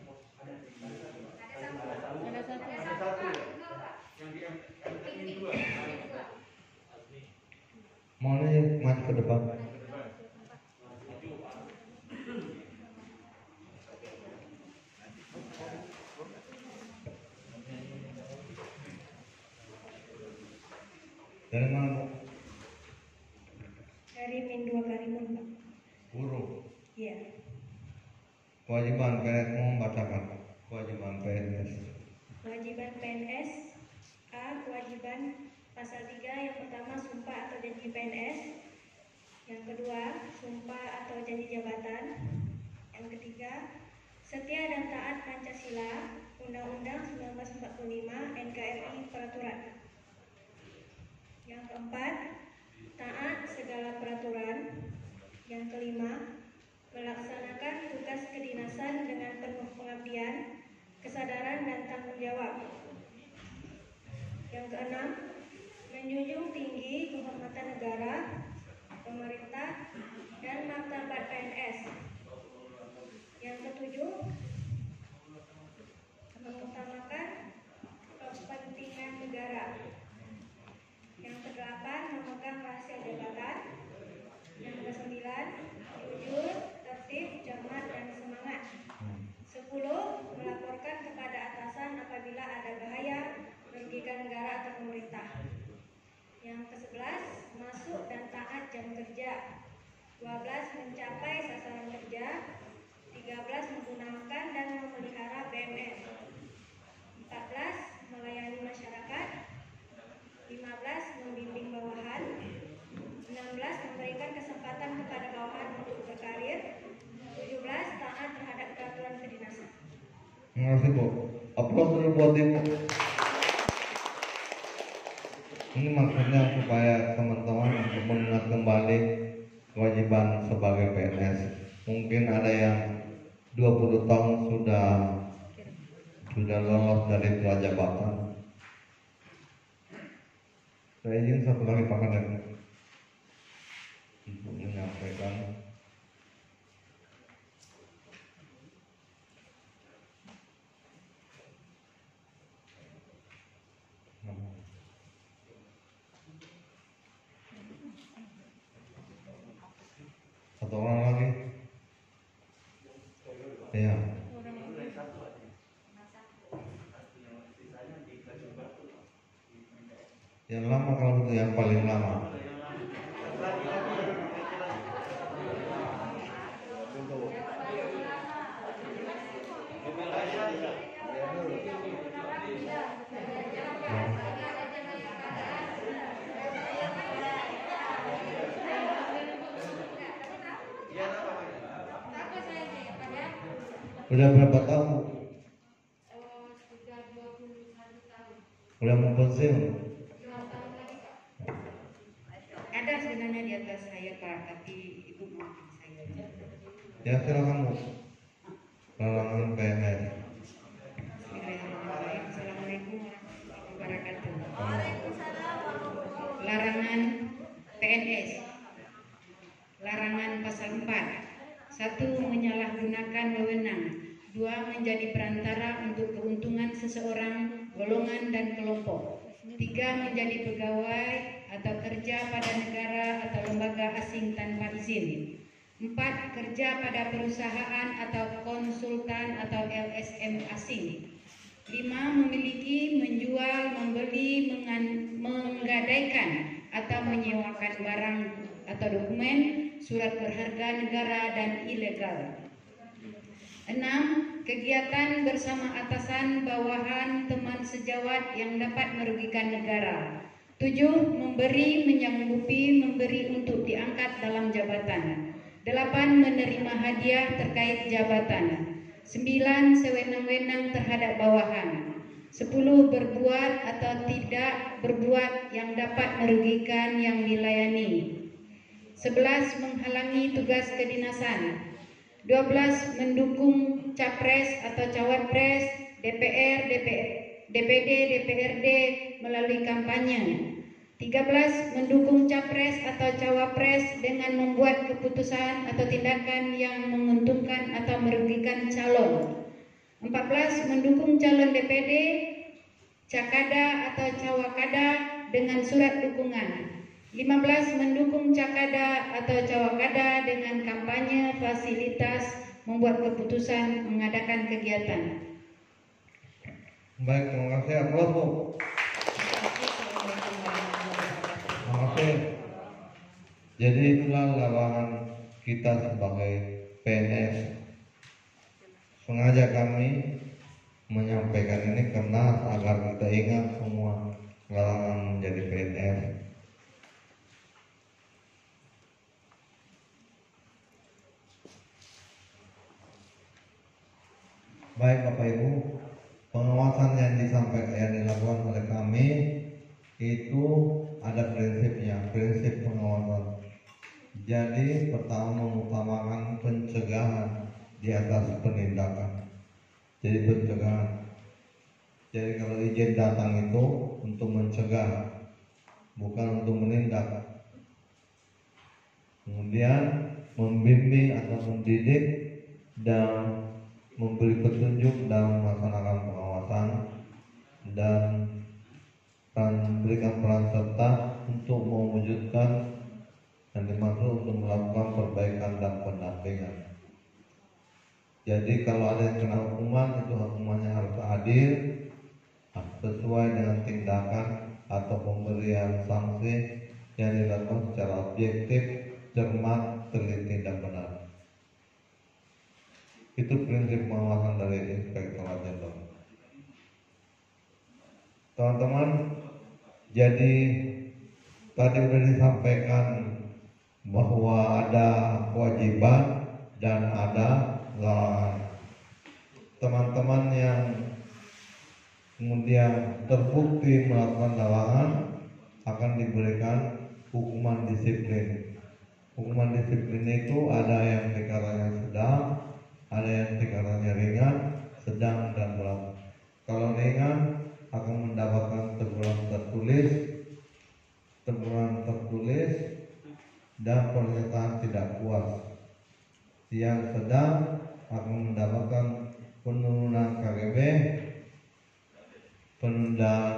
ada satu. yang di MTN 2. Mohon izin maju ke depan. Dari mana Bu? Dari Min 2 Karimun, Pak. Guru. Iya. Kewajiban PNS, mau bacakan kewajiban PNS. Kewajiban PNS A. Kewajiban pasal 3, yang pertama sumpah atau janji PNS. Yang kedua, sumpah atau janji jabatan. Yang ketiga, setia dan taat Pancasila, Undang-Undang 1945, NKRI, peraturan. Yang keempat, taat segala peraturan. Yang kelima, melaksanakan tugas kedinasan dengan penuh pengabdian, kesadaran dan tanggung jawab. Yang keenam, menjunjung tinggi kehormatan negara, pemerintah, dan martabat PNS. Yang ketujuh, mengutamakan kepentingan negara. Yang kedelapan, memegang rahasia jabatan. Yang kesembilan, jujur, tertib, cermat, dan semangat. 10, melaporkan kepada atasan apabila ada bahaya merugikan negara atau pemerintah. Yang ke-11, masuk dan taat jam kerja. 12, mencapai sasaran kerja. 13, menggunakan dan memelihara BMS. 14, melayani masyarakat. 15, membimbing bawahan. 16, memberikan kesempatan kepada bawahan untuk berkarir. 17, taat terhadap peraturan kedinasan. Terima kasih Bu. Aplaus dulu buat Ibu. Ini maksudnya supaya teman-teman untuk mengingat kembali kewajiban sebagai PNS. Mungkin ada yang 20 tahun sudah lolos dari jabatan. Saya izin satu lagi Pak Kadek untuk menyampaikan satu orang lagi. Ya. Yang lama kalau itu yang paling lama. Udah berapa tahun? Udah mau pensiun? Ada sebenarnya di atas saya Pak, tapi Ibu maafin saya. Ya silakan Bu. Larangan PNS. Bismillahirrahmanirrahim. Assalamualaikum warahmatullahi wabarakatuh. Larangan PNS. Larangan pasal 4. 1. Menyalahgunakan wewenang. 2. Menjadi perantara untuk keuntungan seseorang, golongan, dan kelompok. 3. Menjadi pegawai atau kerja pada negara atau lembaga asing tanpa izin. 4. Kerja pada perusahaan atau konsultan atau LSM asing. 5. Memiliki, menjual, membeli, menggadaikan atau menyewakan barang atau dokumen, surat berharga negara, dan ilegal. 6. Kegiatan bersama atasan, bawahan, teman sejawat yang dapat merugikan negara. 7. Memberi, menyanggupi, memberi untuk diangkat dalam jabatan. 8. Menerima hadiah terkait jabatan. 9. Sewenang-wenang terhadap bawahan. 10. Berbuat atau tidak berbuat yang dapat merugikan yang dilayani. 11. Menghalangi tugas kedinasan. 12. Mendukung capres atau cawapres, DPR, DPD, DPRD melalui kampanye. 13. Mendukung capres atau cawapres dengan membuat keputusan atau tindakan yang menguntungkan atau merugikan calon. 14. Mendukung calon DPD, cakada atau cawakada dengan surat dukungan. 15. Mendukung cakada atau cawakada dengan kampanye, fasilitas, membuat keputusan, mengadakan kegiatan. Baik, terima kasih. Aplaus Bu. Terima kasih. Jadi itulah larangan kita sebagai PNS. Sengaja kami menyampaikan ini karena agar kita ingat semua larangan menjadi PNS. Baik Bapak Ibu, pengawasan yang dilakukan oleh kami itu ada prinsipnya, prinsip pengawasan. Jadi pertama mengutamakan pencegahan di atas penindakan. Jadi pencegahan. Jadi kalau izin datang itu untuk mencegah, bukan untuk menindak. Kemudian membimbing atau mendidik dan memberi petunjuk dalam melaksanakan pengawasan dan memberikan peran serta untuk mewujudkan yang dimaksud untuk melakukan perbaikan dan pendampingan. Jadi kalau ada yang kena hukuman, itu hukumannya harus adil, sesuai dengan tindakan atau pemberian sanksi yang dilakukan secara objektif, cermat, teliti, dan benar. Itu prinsip pengawasan dari Inspektorat Jenderal. Teman-teman, jadi tadi sudah disampaikan bahwa ada kewajiban dan ada larangan. Teman-teman yang kemudian terbukti melakukan larangan akan diberikan hukuman disiplin. Hukuman disiplin itu ada yang tingkatannya sedang, ada yang tingkatannya ringan, sedang, dan berat. Kalau ringan akan mendapatkan teguran tertulis dan pernyataan tidak puas. Yang sedang akan mendapatkan penurunan KGB, penundaan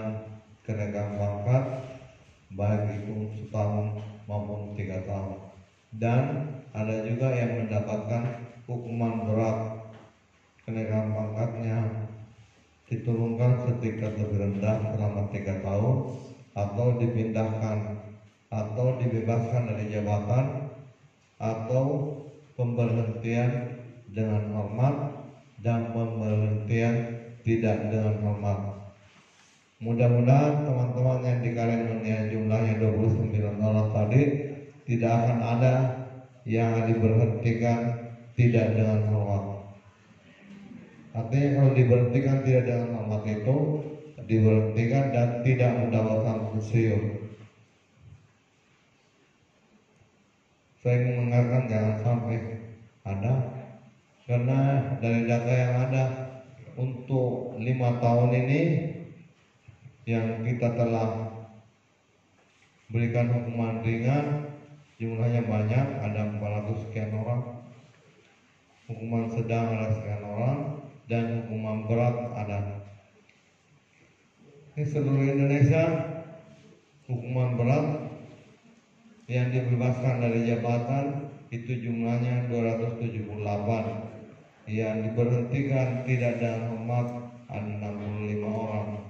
kenaikan pangkat baik itu setahun maupun 3 tahun, dan ada juga yang mendapatkan hukuman berat, kenaikan pangkatnya diturunkan setingkat lebih rendah selama 3 tahun, atau dipindahkan atau dibebaskan dari jabatan, atau pemberhentian dengan hormat dan pemberhentian tidak dengan hormat. Mudah-mudahan teman-teman yang di Kalimantan jumlahnya 29 orang tadi tidak akan ada yang diberhentikan tidak dengan hormat. Artinya kalau diberhentikan tidak dengan hormat itu diberhentikan dan tidak mendapatkan pensiun. Saya mengingatkan jangan sampai ada, karena dari data yang ada untuk 5 tahun ini yang kita telah berikan hukuman ringan jumlahnya banyak, ada 400 sekian orang, hukuman sedang ada sekian orang, dan hukuman berat ada. Di seluruh Indonesia hukuman berat yang dibebaskan dari jabatan itu jumlahnya 278, yang diberhentikan tidak dengan hormat ada 65 orang.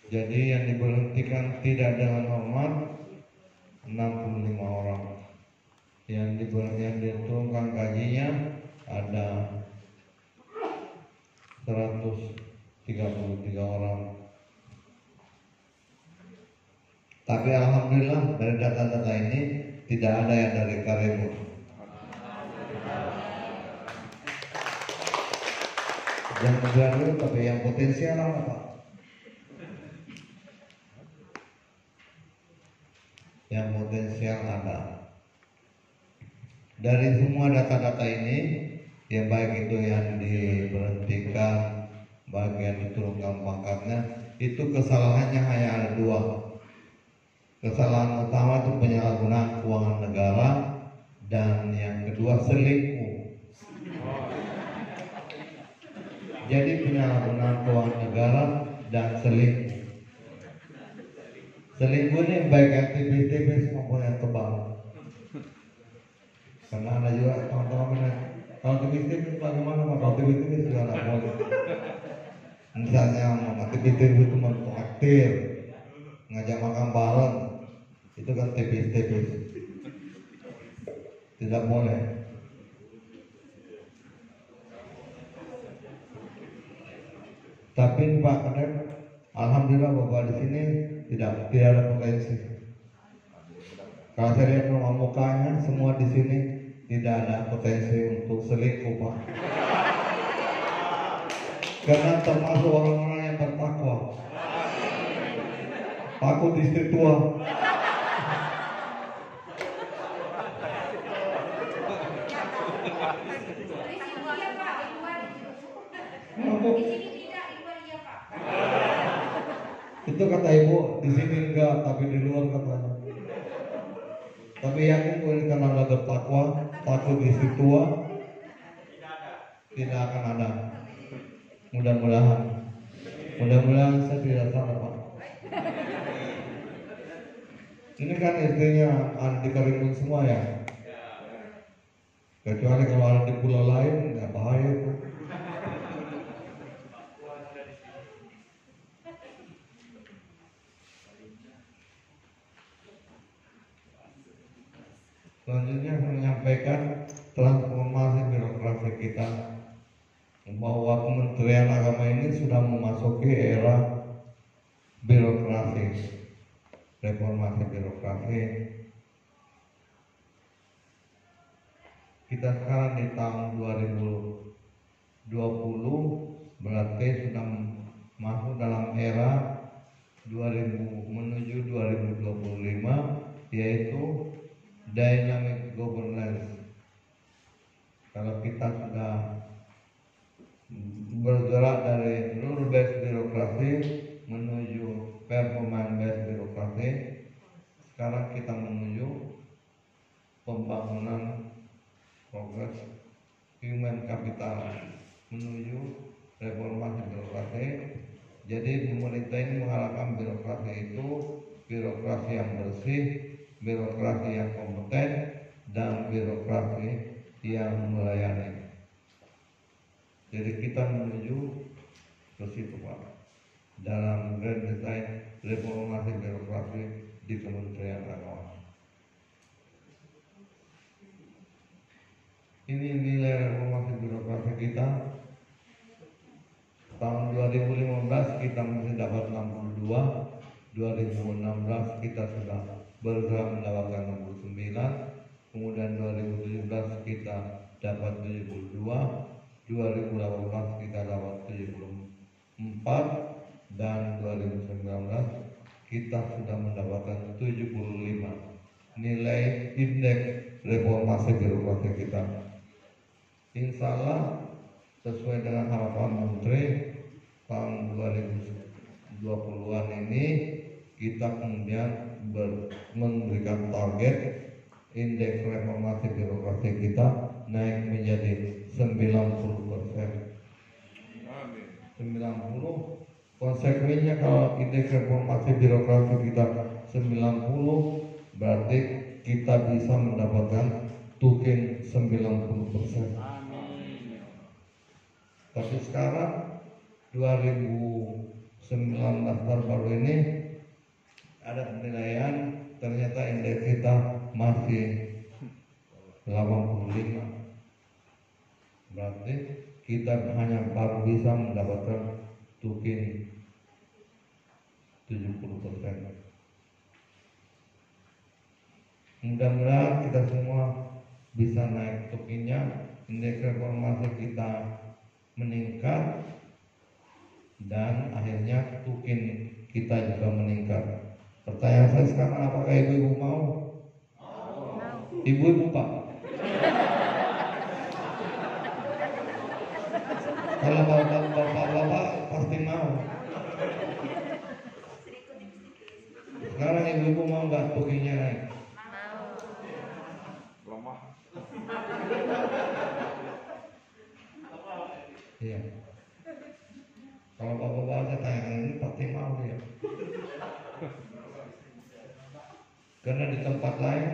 Jadi yang diberhentikan tidak dengan hormat 65 orang. Yang diturunkan gajinya ada 133 orang. Tapi alhamdulillah dari data-data ini tidak ada yang dari Karimun. Yang graduate tapi yang potensial apa? Yang potensial ada. Dari semua data-data ini, yang baik itu yang diberhentikan, baik yang diturunkan pangkatnya, itu kesalahannya hanya ada 2. Kesalahan utama itu penyalahgunaan keuangan negara, dan yang kedua selingkuh. Jadi penyalahgunaan keuangan negara dan selingkuh. Selingkuh ini baik yang tipis-tipis maupun yang tebal. Karena ada juga teman-teman bilang, kalau tipis-tipis bagaimana? Kalau tipis-tipis juga tidak boleh. Misalnya tipis-tipis itu mentraktir, ngajak makan bareng, itu kan tipis-tipis, tidak boleh. Tapi Pak Kadep, alhamdulillah Bapak di sini tidak ada potensi. Kalau saya lihat rumah mukanya semua di sini tidak ada potensi untuk selingkuh, Pak. Karena termasuk orang-orang yang bertakwa. Takut istri tua. Itu kata ibu, di sini enggak, tapi di luar katanya. Tapi yakin pun karena ada bertakwa, takut istri tua, tidak akan ada. Mudah-mudahan saya tidak salah, Pak. Ini kan istrinya ada di Karimun semua ya. Kecuali kalau ada di pulau lain, nggak bahaya itu. Selanjutnya saya menyampaikan transformasi birokrasi kita, bahwa Kementerian Agama ini sudah memasuki era birokrasi, reformasi birokrasi. Kita sekarang di tahun 2020 berarti sudah masuk dalam era 2000 menuju 2025, yaitu dynamic governance. Kalau kita sudah bergerak dari rule based birokrasi menuju performance based birokrasi, sekarang kita menuju pembangunan progres human capital, menuju reformasi birokrasi. Jadi pemerintah ini mengharapkan birokrasi itu birokrasi yang bersih, birokrasi yang kompeten, dan birokrasi yang melayani. Jadi kita menuju ke situ, Pak, dalam grand design reformasi birokrasi di Kementerian Agama. Ini nilai reformasi birokrasi kita. Tahun 2015 kita masih dapat 62, 2016 kita sudah bergerak mendapatkan 69, kemudian 2017 kita dapat 72, 2018 kita dapat 74, dan 2019 kita sudah mendapatkan 75 nilai indeks reformasi birokrasi kita. Insya Allah sesuai dengan harapan Menteri, tahun 2020-an ini kita kemudian memberikan target indeks reformasi birokrasi kita naik menjadi 90%. 90. Konsekuensinya kalau indeks reformasi birokrasi kita 90, berarti kita bisa mendapatkan tukin 90%. Tapi sekarang 2019 baru ini ada penilaian, ternyata indeks kita masih 85. Berarti kita hanya baru bisa mendapatkan tukin 70%. Mudah-mudahan kita semua bisa naik tukinnya, indeks reformasi kita meningkat, dan akhirnya tukin kita juga meningkat. Pertanyaan saya sekarang, apakah ibu-ibu mau? Ibu-ibu, Pak? Kalau bapak-bapak pasti mau. Sekarang ibu-ibu mau nggak tukinnya naik? Lemah. Iya. Kalau bapak-bapak saya tanyakan ini pasti mau dia. Karena di tempat lain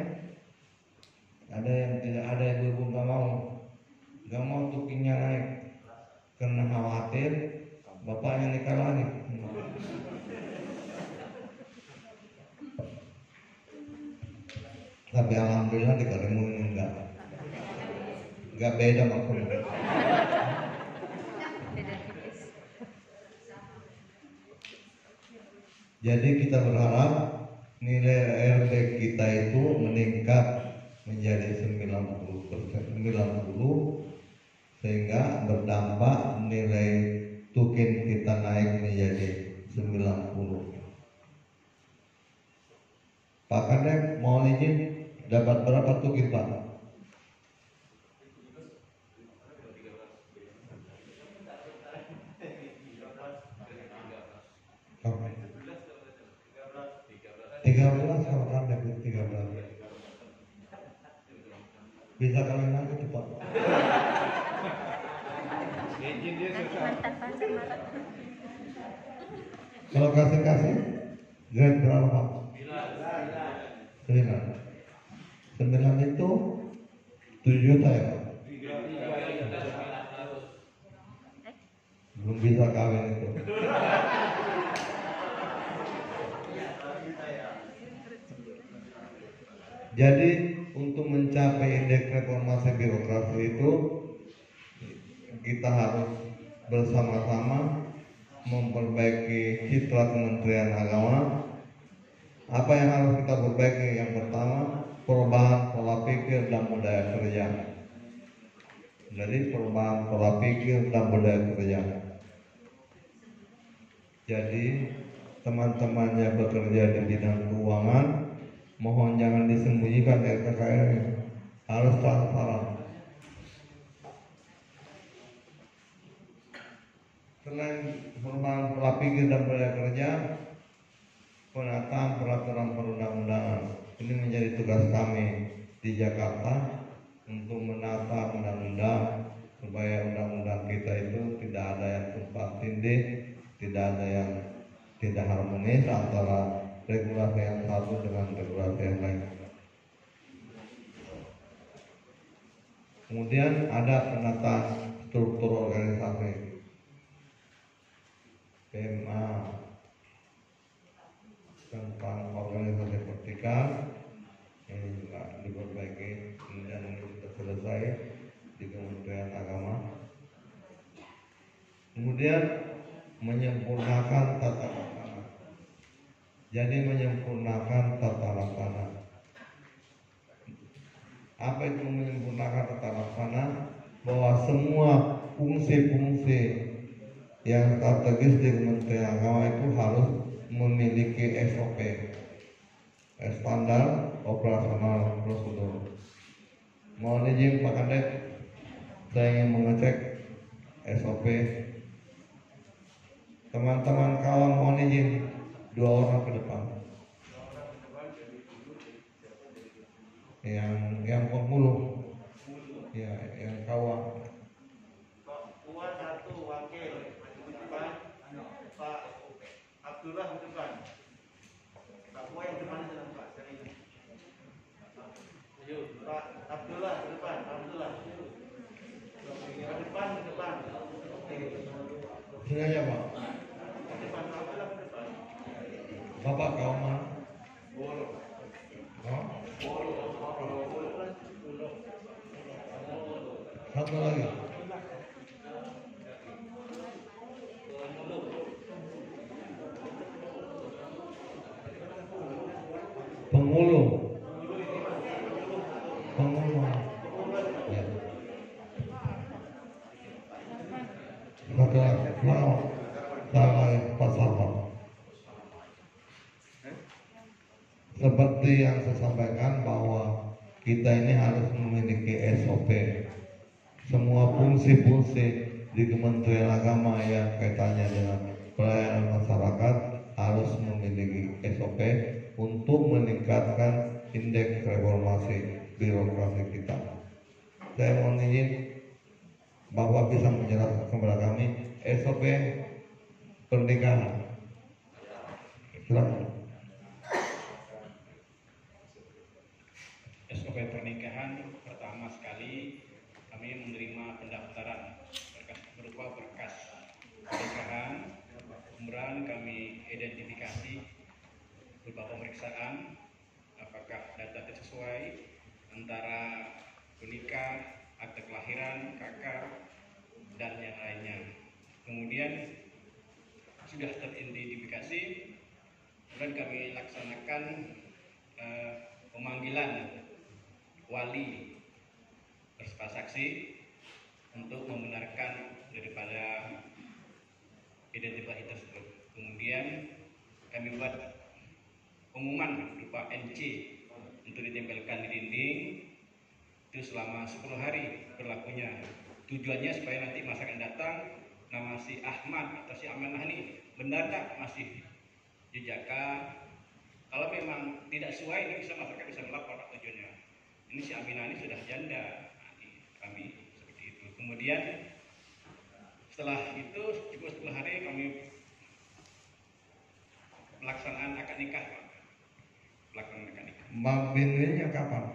ada yang tidak, ada ibu-ibu nggak mau tukinnya naik karena khawatir bapaknya nikah lagi. Tapi alhamdulillah di Karimun ini enggak beda maksudnya. Jadi kita berharap nilai RT kita itu meningkat menjadi 90%, sehingga berdampak nilai tukin kita naik menjadi 90. Pak Kadek mau izin dapat berapa tukin, Pak? 13 kalau kan debut 13. Bisa kalian lagi cepat. Kalau kasih grade berapa Pak? 9 itu 7 juta ya Pak? Belum bisa kawin itu. Jadi untuk mencapai indeks reformasi birokrasi itu kita harus bersama-sama memperbaiki citra Kementerian Agama. Apa yang harus kita perbaiki? Yang pertama, perubahan pola pikir dan budaya kerja. Jadi perubahan pola pikir dan budaya kerja. Jadi teman-teman yang bekerja di bidang keuangan, mohon jangan disembunyikan LKKR, harus transparan. Selain perubahan pola pikir dan budaya kerja, penataan peraturan perundang-undangan ini menjadi tugas kami di Jakarta untuk menata undang-undang supaya undang-undang kita itu tidak ada yang tumpang tindih, tidak ada yang tidak harmonis antara regulasi yang satu dengan regulasi yang lain. Kemudian ada penataan struktur organisasi PMA tentang organisasi vertikal, ini juga diperbaiki, kemudian ini sudah selesai di Kementerian Agama. Kemudian menyempurnakan tata laksana. Jadi menyempurnakan tata laksana. Apa itu menyempurnakan tata laksana? Bahwa semua fungsi-fungsi yang strategis di Kementerian Agama itu harus memiliki SOP, standar operasional prosedur. Mohon izin Pak Kadek, saya ingin mengecek SOP. Teman-teman kawan mohon izin 2 orang ke depan. Yang penghulu, ya, yang kawan. Puan 1 wakil di depan, Pak Abdullah di depan. Pak Puan yang depan itu Pak. Pak Abdullah di depan, Pak Abdullah. Ke depan, ke depan. Sini aja Pak. Ke depan, Pak Abdullah ke depan. Bapak kawan mana? Oh? Satu lagi. Penghulu. Ya. Satu lagi. Pak Sarman. Seperti yang saya sampaikan bahwa kita ini harus memiliki SOP. Semua fungsi-fungsi di Kementerian Agama yang kaitannya dengan pelayanan masyarakat harus memiliki SOP untuk meningkatkan indeks reformasi birokrasi kita. Saya mohon izin bahwa bisa menjelaskan kepada kami SOP pernikahan. Silakan. SOP pernikahan pertama sekali kami menerima pendaftaran berupa berkas pernikahan, kemudian kami identifikasi berupa pemeriksaan apakah data sesuai antara penikah, akte kelahiran, KK, dan yang lainnya. Kemudian sudah teridentifikasi, kemudian kami laksanakan pemanggilan wali beserta saksi untuk membenarkan daripada identifikasi tersebut. Kemudian kami buat pengumuman berupa NC untuk ditempelkan di dinding itu selama 10 hari berlakunya. Tujuannya supaya nanti masyarakat datang, nama si Ahmad atau si Amanah ini benar tak masih di Jakarta Kalau memang tidak sesuai, ini bisa masyarakat bisa melapor Pak tujuannya. Ini si Aminah ini sudah janda, nah, kami seperti itu. Kemudian setelah itu cukup 10 hari kami pelaksanaan akad nikah, Pak. Pelaksanaan akad nikah. Binwinnya kapan?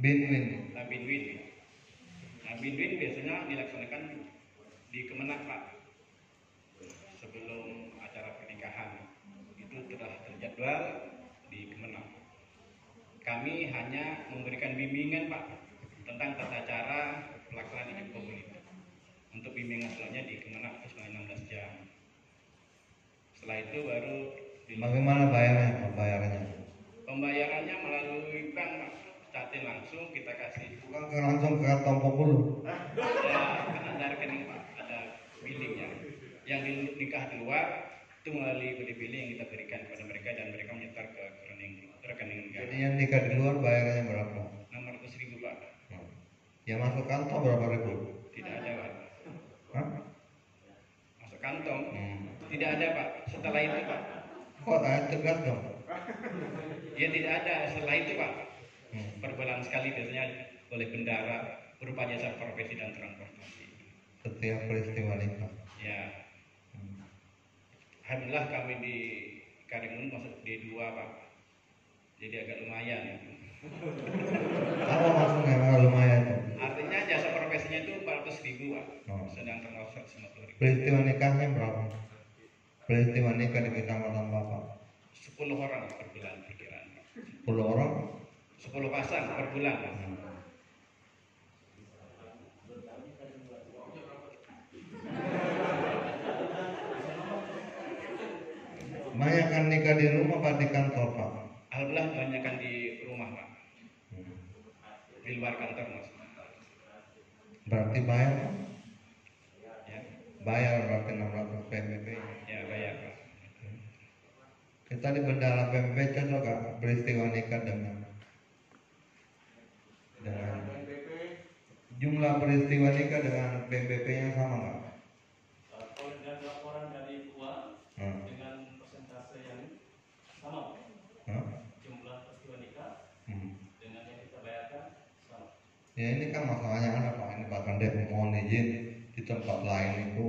Binwin. Nah, binwin. Nah, binwin biasanya dilaksanakan di Kemenak, Pak. Sebelum acara pernikahan itu telah terjadwal di Kemenak. Kami hanya memberikan bimbingan, Pak, tentang tata cara pelaksanaan ikat kabul itu. Untuk bimbingan selanjutnya di Kemenak selama 16 jam. Setelah itu baru Bagaimana bayarannya? Pembayarannya melalui bank, Pak. Catin langsung kita kasih. Bukan langsung ke kantong Populu. Ya, kan ada rekening, Pak, ada billingnya. Yang nikah di luar itu melalui kode billing yang kita berikan kepada mereka dan mereka menyetor ke rekening negara. Jadi yang nikah di luar bayarannya berapa? 600.000, Pak. Yang masuk kantong berapa ribu? Tidak ada, Pak. Hah? Masuk kantong? Tidak ada, Pak. Setelah itu, Pak. Kok tegas dong? Ya tidak ada. Setelah itu, Pak. Per bulan sekali biasanya oleh bendara berupa jasa profesi dan transportasi. Setiap peristiwa nikah. Ya. Alhamdulillah kami di Karimun masuk D2, Pak. Jadi agak lumayan. Apa maksudnya agak lumayan tuh? Artinya jasa profesinya itu 400.000, Pak. Oh. Sedang termasuk 150.000. Peristiwa nikahnya berapa? Peristiwa nikah di kecamatan Bapak. 10 orang per bulan pikiran. 10 orang? 10 pasang per bulan. Banyakkan nikah di rumah apa di kantor, Pak? Alhamdulillah kebanyakan di rumah, Pak. Di luar kantor, Mas. Berarti bayar, Pak? Ya, Bayar berarti 600 PMB. ya bayar, Pak. Kita di bendara PMB cocok gak peristiwa nikah dengan jumlah peristiwa nikah dengan PMBP-nya sama nggak? Kalau dengan laporan dari tua dengan persentase yang sama, jumlah peristiwa nikah dengan yang kita bayarkan sama. Ya ini kan masalahnya ada, Pak. Ini bahkan dia mohon izin di tempat lain itu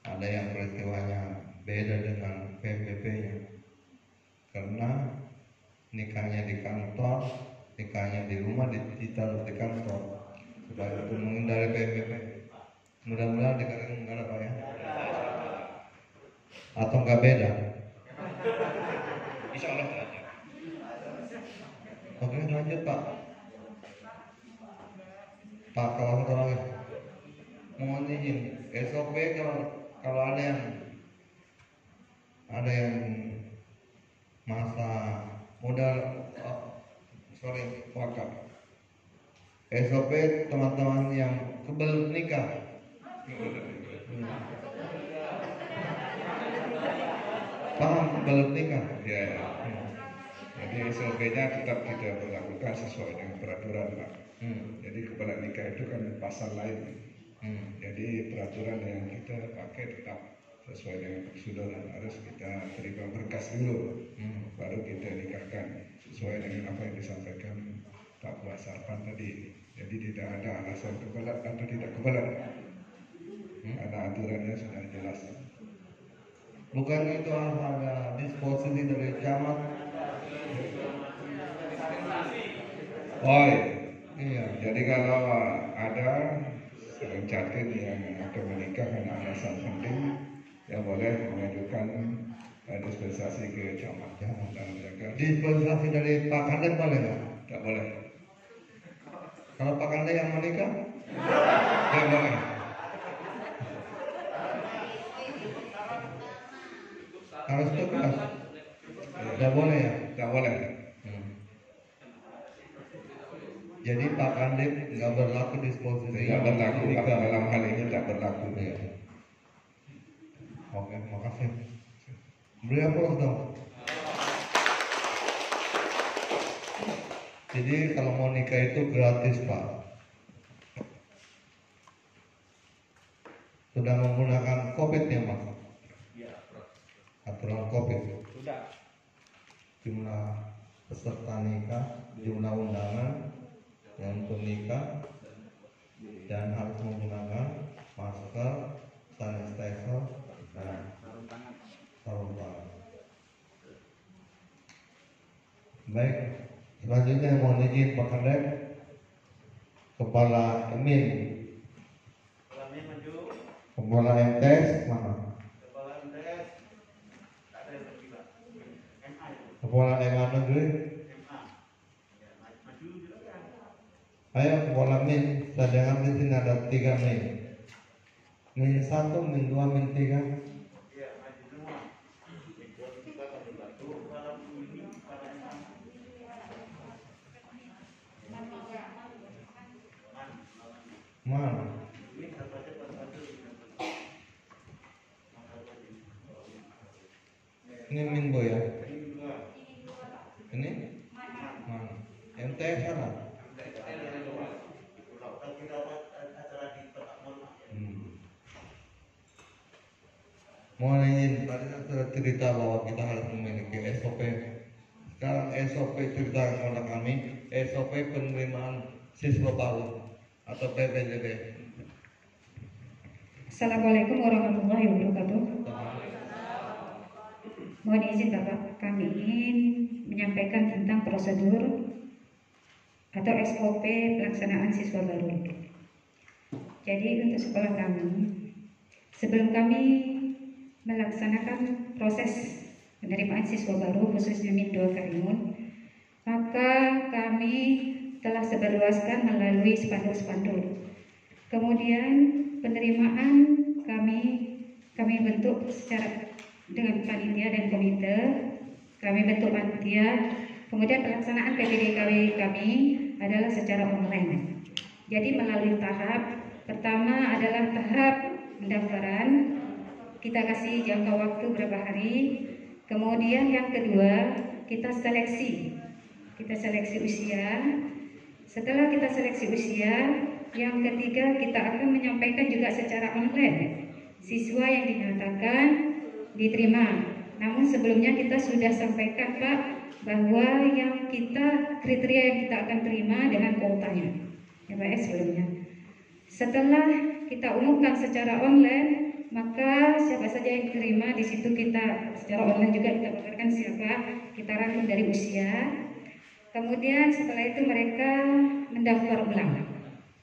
ada yang peristiwanya beda dengan PMBP-nya. Karena nikahnya di kantor, nikahnya di rumah ditaruh di kantor. Supaya untuk menghindari PMBP. Mudah-mudahan di Karimun nggak ada, Pak, ya. Atau nggak beda? Insya Allah nggak ada. Oke, lanjut, Pak. Pak, kalau mohon izin SOP kalau ada yang masa modal wakaf. SOP teman-teman yang kebelet nikah. Paham kebelet nikah? Ya. Jadi SOP-nya tetap kita berlakukan sesuai dengan peraturan, Pak. Jadi kebelet nikah itu kan pasal lain. Jadi peraturan yang kita pakai tetap sesuai dengan prosedur. Harus kita terima berkas dulu, baru kita nikahkan sesuai dengan apa yang disampaikan Pak Buat Sarpan tadi. Jadi tidak ada alasan kebelet atau tidak kebelet, karena aturannya sudah jelas. Bukan itu harus ada disposisi dari camat. Oh iya. Jadi kalau ada catin yang akan menikah karena alasan penting, ya boleh mengajukan dispensasi ke camat dalam rangka. Dispensasi dari Pak Kandet boleh nggak? Tak boleh. Kalau Pak Kandet yang menikah? Ya boleh. Harus tugas. Tidak boleh ya? Tak boleh. Jadi Pak Kandet nggak berlaku disposisi. Tidak berlaku, dalam hal ini tak berlaku. Ya. Oke, makasih. Beri aplaus dong. Jadi kalau mau nikah itu gratis, Pak. Sudah menggunakan COVID ya, Mas? Iya. Aturan COVID. Sudah. jumlah peserta nikah, jumlah undangan yang untuk nikah, dan harus menggunakan masker, sanitizer, dan sarung tangan. Baik, selanjutnya mohon izin Pak Kadep, Kepala Emin, Kepala MTS mana? Kepala MA Negeri. Ayo Kepala Min, saya dengar di sini ada 3 Min. Min 1, Min 2, Min 3. Mana? Ini Min Boy ya? Ini? Mana? MTS sana? Mohon izin, tadi saya sudah cerita bahwa kita harus memiliki SOP. Sekarang SOP cerita kepada kami, SOP penerimaan siswa baru atau PPDB. Assalamualaikum warahmatullahi wabarakatuh. Mohon izin Bapak, kami ingin menyampaikan tentang prosedur atau SOP pelaksanaan siswa baru. Jadi untuk sekolah kami, sebelum kami melaksanakan proses penerimaan siswa baru khususnya Min 2 Karimun, maka kami telah sebarluaskan melalui spanduk-spanduk. Kemudian penerimaan kami bentuk secara dengan panitia dan komite, kami bentuk panitia. Kemudian pelaksanaan PPDKW kami adalah secara online. Jadi melalui tahap pertama adalah tahap pendaftaran, kita kasih jangka waktu berapa hari. Kemudian yang kedua kita seleksi usia. Setelah kita seleksi usia, yang ketiga kita akan menyampaikan juga secara online siswa yang dinyatakan diterima. Namun sebelumnya kita sudah sampaikan Pak bahwa yang kriteria yang kita akan terima dengan kuotanya ya Pak sebelumnya. Setelah kita umumkan secara online, maka siapa saja yang diterima di situ kita secara online juga kita paparkan siapa, kita rangkum dari usia. Kemudian setelah itu mereka mendaftar ulang.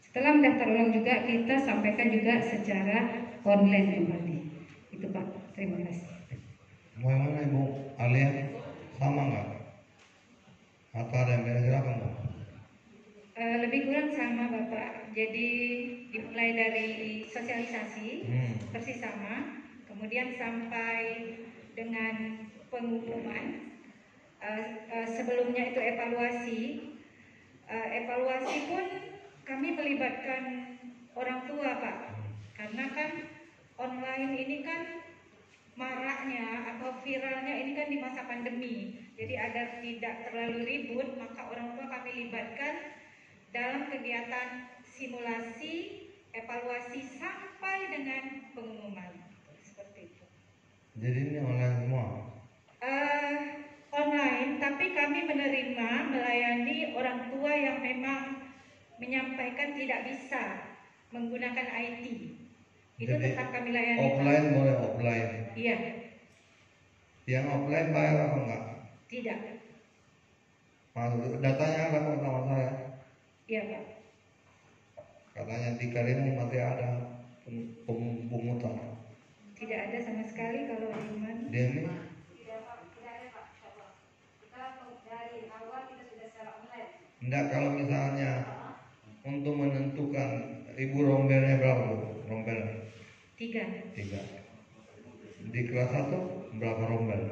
Setelah mendaftar ulang juga kita sampaikan juga secara online kembali. Itu Pak, terima kasih. Mau yang mana Ibu? Alia sama nggak? Atau ada yang beda silakan Bu? Lebih kurang sama Bapak. Jadi dimulai dari sosialisasi persis sama, kemudian sampai dengan pengumuman. Sebelumnya itu evaluasi. Evaluasi pun kami melibatkan orang tua Pak, karena kan online ini kan maraknya atau viralnya ini kan di masa pandemi. Jadi agar tidak terlalu ribut, maka orang tua kami libatkan dalam kegiatan simulasi, evaluasi sampai dengan pengumuman. Seperti itu. Jadi ini online semua? Online, tapi kami melayani orang tua yang memang menyampaikan tidak bisa menggunakan IT. Itu jadi, tetap kami layani. Offline boleh offline? Iya. Yang offline bayar apa enggak? Tidak. Datanya ada kok sama saya. Iya Pak. Katanya di Karimun masih ada pemungutan. Tidak ada sama sekali kalau Iman. Dia ini? Enggak, kalau misalnya untuk menentukan ibu rombelnya berapa Bu? Rombel? 3. Di kelas 1 berapa rombel?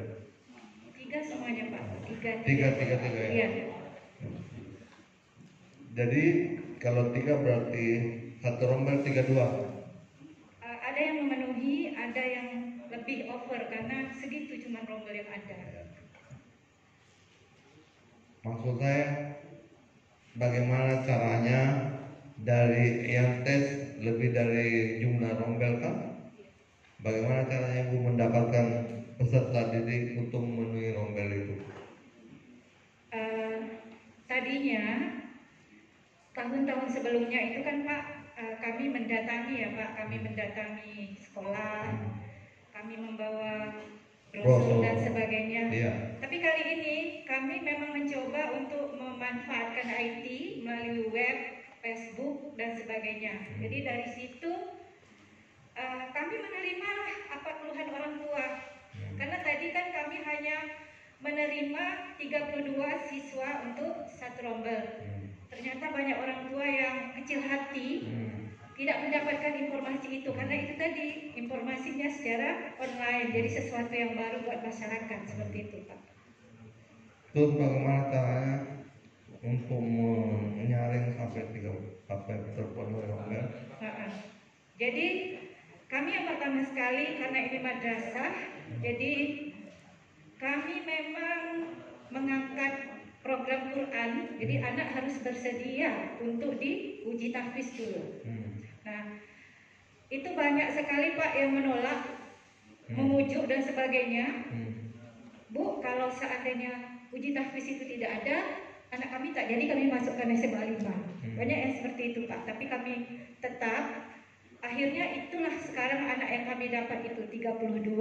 3 semuanya Pak. 3 ya? Iya. Jadi kalau 3 berarti 1 rombel 32? Ada yang memenuhi, ada yang lebih over karena segitu cuma rombel yang ada. Maksud saya bagaimana caranya dari yang tes lebih dari jumlah rombel kan? Bagaimana caranya Ibu mendapatkan peserta didik untuk memenuhi rombel itu? tadinya tahun-tahun sebelumnya itu kan Pak, kami mendatangi ya Pak, kami mendatangi sekolah, kami membawa brosur dan sebagainya. Iya. Tapi kali ini kami memang mencoba untuk memanfaatkan IT melalui web, Facebook dan sebagainya. Jadi dari situ kami menerima apa keluhan orang tua. Karena tadi kan kami hanya menerima 32 siswa untuk satu rombel. Ternyata banyak orang tua yang kecil hati tidak mendapatkan informasi itu karena itu tadi informasinya secara online, jadi sesuatu yang baru buat masyarakat seperti itu Pak. Terus bagaimana caranya untuk menyaring sampai terpenuhi rombel? Jadi kami yang pertama sekali karena ini madrasah, jadi kami memang mengangkat program Quran, jadi anak harus bersedia untuk diuji tahfiz dulu. Nah, itu banyak sekali Pak yang menolak, memujuk dan sebagainya. Bu, kalau seandainya uji tahfiz itu tidak ada, anak kami tak jadi kami masukkan SMA 5. Banyak yang seperti itu Pak, tapi kami tetap. Akhirnya itulah sekarang anak yang kami dapat itu 32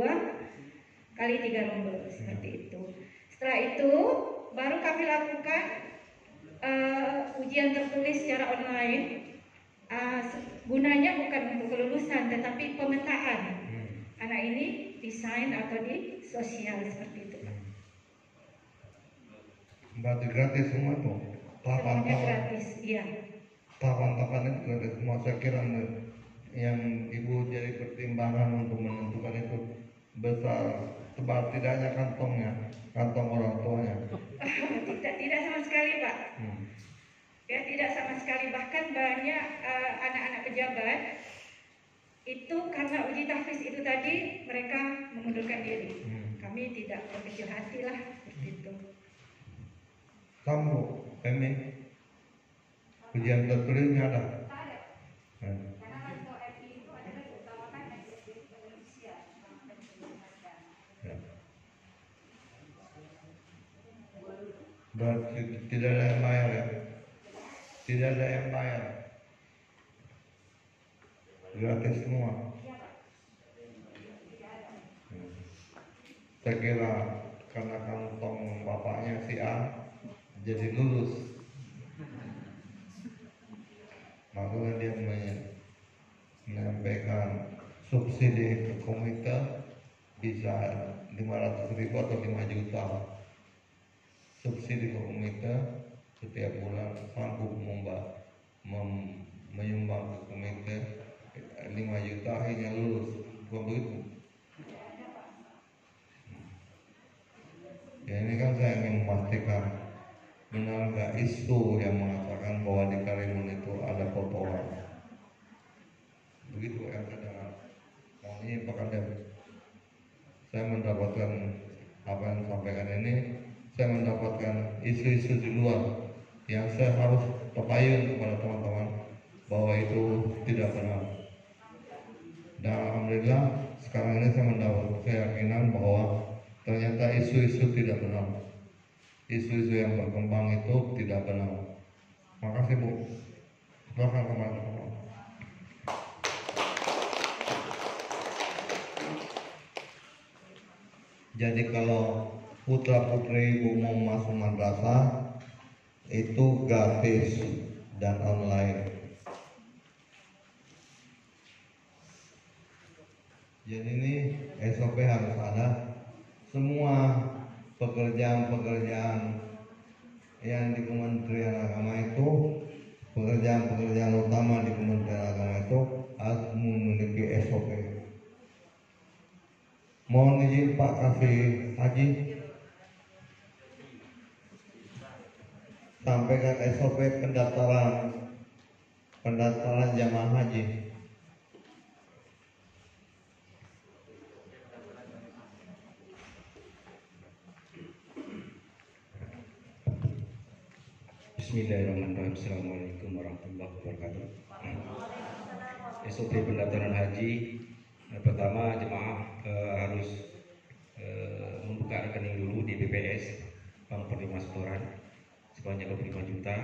kali 3 rombel seperti itu. Setelah itu baru kami lakukan ujian tertulis secara online. Gunanya bukan untuk kelulusan tetapi pemetaan anak ini desain atau di sosial seperti itu. Berarti gratis semua tuh. Semuanya gratis, iya. Tahapan-tahapan itu gratis semua. Saya kira yang ibu jadi pertimbangan untuk menentukan itu besar tebal tidaknya kantong orang tuanya. Tidak sama sekali Pak. Ya, tidak sama sekali, bahkan banyak anak-anak pejabat itu karena uji tahfiz itu tadi mereka mengundurkan diri. Kami tidak berkecil hati lah seperti itu. Kamu, Emi, ujian tertulisnya ada? Berarti tidak ada yang bayar ya? Tidak ada yang bayar. Gratis semua. Saya kira karena kantong bapaknya si A jadi lulus. Makanya dia menyampaikan subsidi ke komite bisa 500.000 atau 5 juta. Subsidi ke komite setiap bulan sanggup menyumbang ke komite 5 juta akhirnya lulus. Bukan begitu? Ya ini kan saya ingin memastikan benar nggak isu yang mengatakan bahwa di Karimun itu ada potongan. Begitu yang saya mohon ini Pak Kadep. Saya mendapatkan apa yang disampaikan ini, saya mendapatkan isu-isu di luar yang saya harus terpayun kepada teman-teman bahwa itu tidak benar. Dan alhamdulillah sekarang ini saya mendapat keyakinan bahwa ternyata isu-isu tidak benar. Isu-isu yang berkembang itu tidak benar. Makasih Bu. Silakan teman-teman. Jadi kalau putra putri ibu mau masuk madrasah itu gratis dan online. Jadi ini SOP harus ada. Semua pekerjaan-pekerjaan yang di Kementerian Agama itu, pekerjaan-pekerjaan utama di Kementerian Agama itu harus memiliki SOP. Mohon izin Pak Kasih Haji sampaikan SOP pendaftaran jamaah haji. Bismillahirrahmanirrahim. Assalamualaikum warahmatullahi wabarakatuh. SOP pendaftaran haji, pertama jemaah harus membuka rekening dulu di BPS Bank Perlima Setoran. sebanyak 25 juta.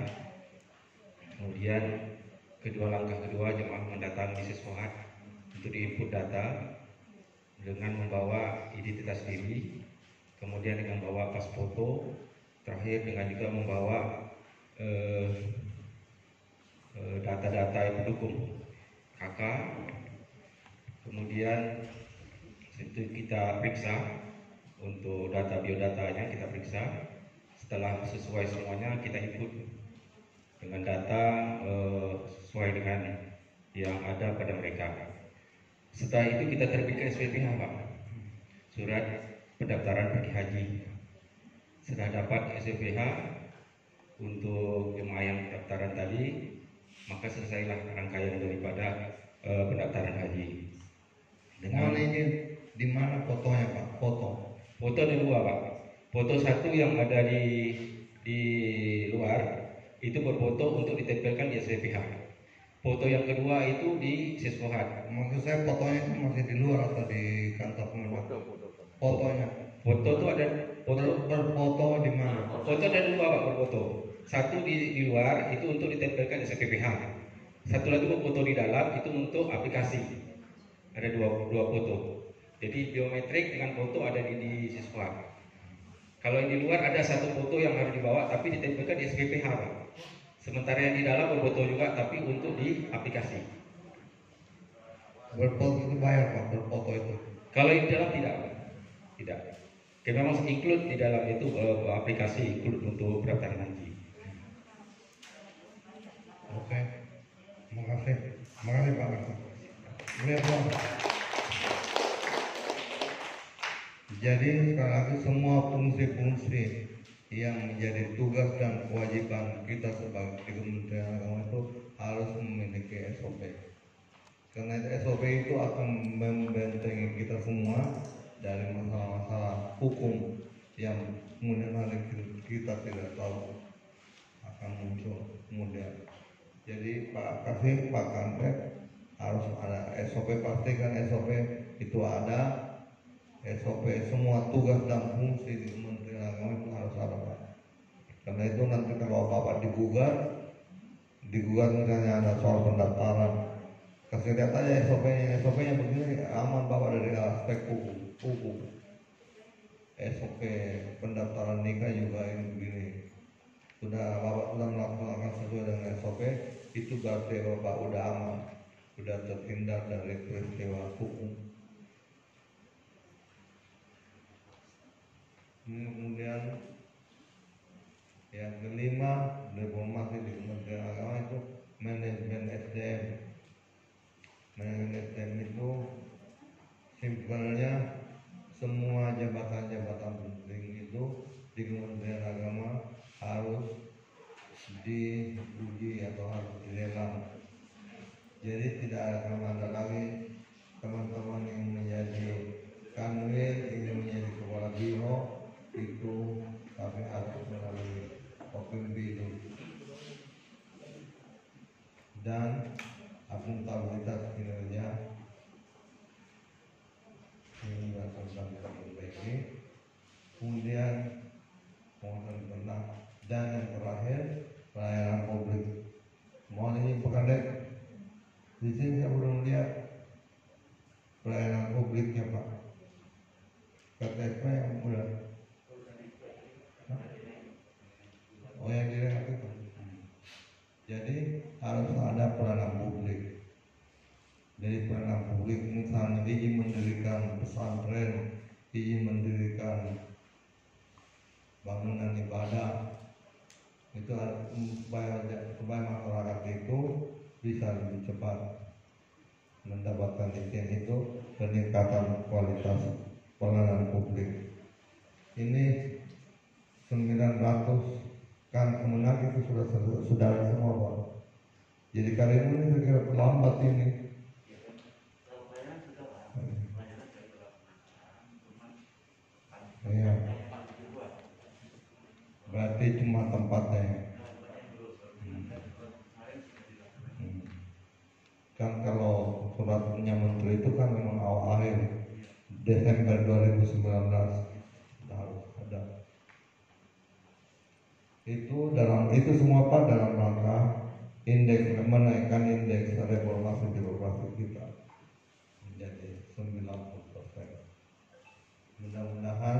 Kemudian langkah kedua jemaah mendatangi siswa untuk diinput data dengan membawa identitas diri, kemudian dengan membawa pas foto, terakhir dengan juga membawa data-data yang pendukung KK. Kemudian itu kita periksa untuk data biodatanya, kita periksa. Setelah sesuai semuanya kita input dengan data sesuai dengan yang ada pada mereka. Setelah itu kita terbitkan SPPH, Pak, surat pendaftaran pergi haji. Setelah dapat SPPH untuk jemaah yang pendaftaran tadi, maka selesailah rangkaian daripada pendaftaran haji. Mohon izin, di mana fotonya Pak? Foto di luar, Pak. Foto satu yang ada di luar itu berfoto untuk ditempelkan di SPPH. Foto yang kedua itu di Siswohat. Maksud saya fotonya itu masih di luar atau di kantor pengumuman? Fotonya. Foto itu ada berfoto di mana? Foto dari luar, Pak, berfoto. Satu di luar itu untuk ditempelkan di SPPH. Satu lagi foto di dalam itu untuk aplikasi. Ada dua foto. Jadi biometrik dengan foto ada di Siswohat. Kalau yang di luar ada satu foto yang harus dibawa tapi ditempelkan di SPPH, Pak. Sementara yang di dalam berfoto juga tapi untuk di aplikasi. Berfoto itu bayar, Pak, berfoto itu? Kalau yang di dalam tidak, Pak. Tidak. Kita memang include di dalam itu aplikasi include untuk pendaftaran haji. Oke. Makasih Pak. Boleh, Pak. Jadi sekali lagi semua fungsi-fungsi yang menjadi tugas dan kewajiban kita sebagai Kementerian Agama itu harus memiliki SOP. Karena SOP itu akan membentengi kita semua dari masalah-masalah hukum yang kemudian hari kita tidak tahu akan muncul kemudian. Jadi Pak Kasih, Pak Kantek harus ada SOP, pastikan SOP itu ada. SOP semua tugas dan fungsi di Kementerian Agama itu harus ada, Pak. Karena itu nanti kalau Bapak digugat misalnya ada soal pendaftaran, kasih lihat aja SOP-nya begini, aman Bapak dari aspek hukum. SOP pendaftaran nikah juga ini begini. Bapak sudah melaksanakan sesuai dengan SOP, itu berarti Bapak udah aman, udah terhindar dari peristiwa hukum. Kemudian yang kelima, reformasi di Kementerian Agama itu manajemen SDM. Manajemen SDM itu simpelnya semua jabatan-jabatan penting itu di Kementerian Agama harus diuji atau harus dilelang. Jadi tidak akan ada lagi teman-teman yang menjadi kanwil, ingin menjadi kepala biro itu kami harus melalui OPMB itu, dan akuntabilitas kinerja ini akan kami perbaiki. Kemudian penguasaan tentang, dan yang terakhir pelayanan publik. Mohon izin Pak Kadek, di sini saya belum lihat pelayanan publiknya Pak. KTP yang udah. Oh, yang direhab itu. Jadi harus ada pelayanan publik. Dari pelayanan publik misalnya izin mendirikan pesantren, izin mendirikan bangunan ibadah, itu harus supaya masyarakat itu bisa lebih cepat mendapatkan izin itu, peningkatan kualitas pelayanan publik. Ini 900 kan kemenang itu sudah ada semua, Pak. Jadi kali ini saya kira terlambat ini. Iya. Berarti cuma tempatnya. Kan kalau suratnya menteri itu kan memang awal akhir Desember 2019 harus ada. Itu itu semua Pak dalam rangka menaikkan indeks reformasi birokrasi kita menjadi 90%. Mudah-mudahan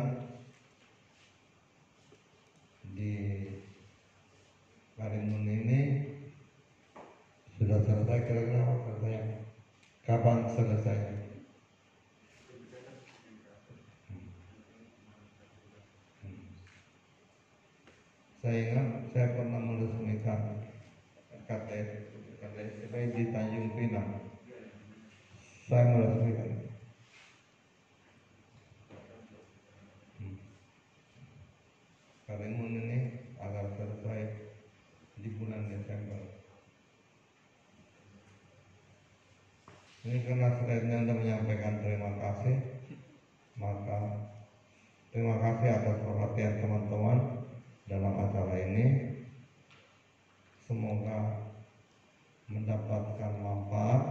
di Karimun ini sudah selesai. Kira-kira selesai kapan selesai? Saya ingat saya pernah meresmikan KTP di Tanjung Pinang. Saya meresmikan. Karimun ini akan selesai di bulan Desember. Ini karena saya sudah menyampaikan terima kasih, maka terima kasih atas perhatian teman-teman dalam acara ini. Semoga mendapatkan manfaat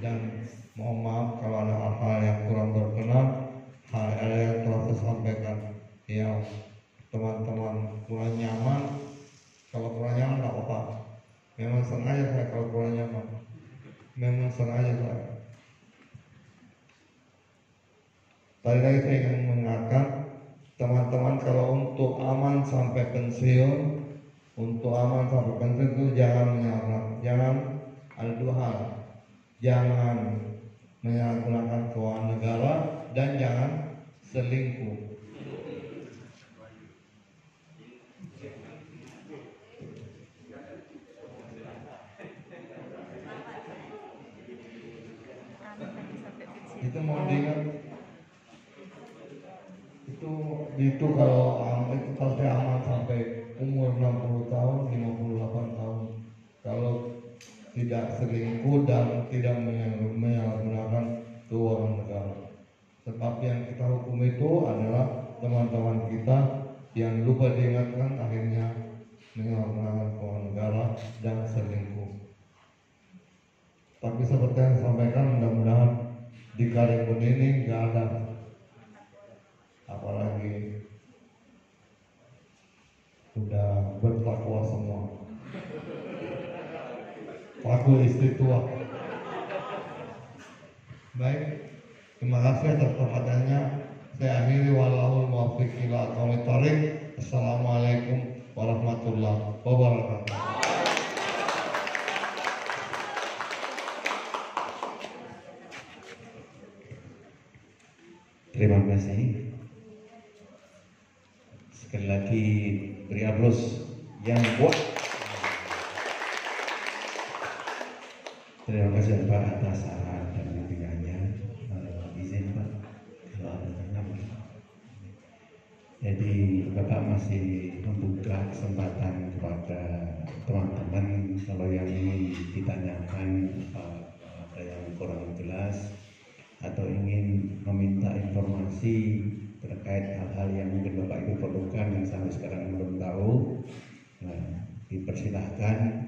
dan mohon maaf kalau ada hal-hal yang kurang berkenan, hal-hal yang telah saya sampaikan yang teman-teman kurang nyaman. Kalau kurang nyaman tidak apa-apa, memang sengaja saya kalau kurang nyaman, memang sengaja saya. Tadi lagi saya ingin mengingatkan teman-teman, kalau untuk aman sampai pensiun, itu jangan menyalahkan, jangan ada dua hal, jangan menyalahgunakan keuangan negara dan jangan selingkuh. Itu mau diingat, itu kalau itu pasti aman sampai umur 60 tahun, 58 tahun. Kalau tidak selingkuh dan tidak menyalahgunakan keuangan negara. Sebab yang kita hukum itu adalah teman-teman kita yang lupa diingatkan akhirnya menyalahgunakan keuangan negara dan selingkuh. Tapi seperti yang disampaikan, mudah-mudahan di Karimun ini nggak ada, apalagi sudah bertakwa semua, takwa istri tua. Baik, terima kasih atas perhatiannya. Saya akhiri, wallahul muwaffiq ila aqwamit thoriq. Assalamualaikum warahmatullahi wabarakatuh. Terima kasih. Sekali lagi beri aplaus yang kuat. Terima kasih Pak atas saran dan bimbingannya. Izin Pak kalau ada tanya. Jadi Bapak masih membuka kesempatan kepada teman-teman kalau yang ingin ditanyakan ada yang kurang jelas atau ingin meminta informasi terkait hal-hal yang mungkin Bapak Ibu perlukan yang sampai sekarang belum tahu, nah, dipersilahkan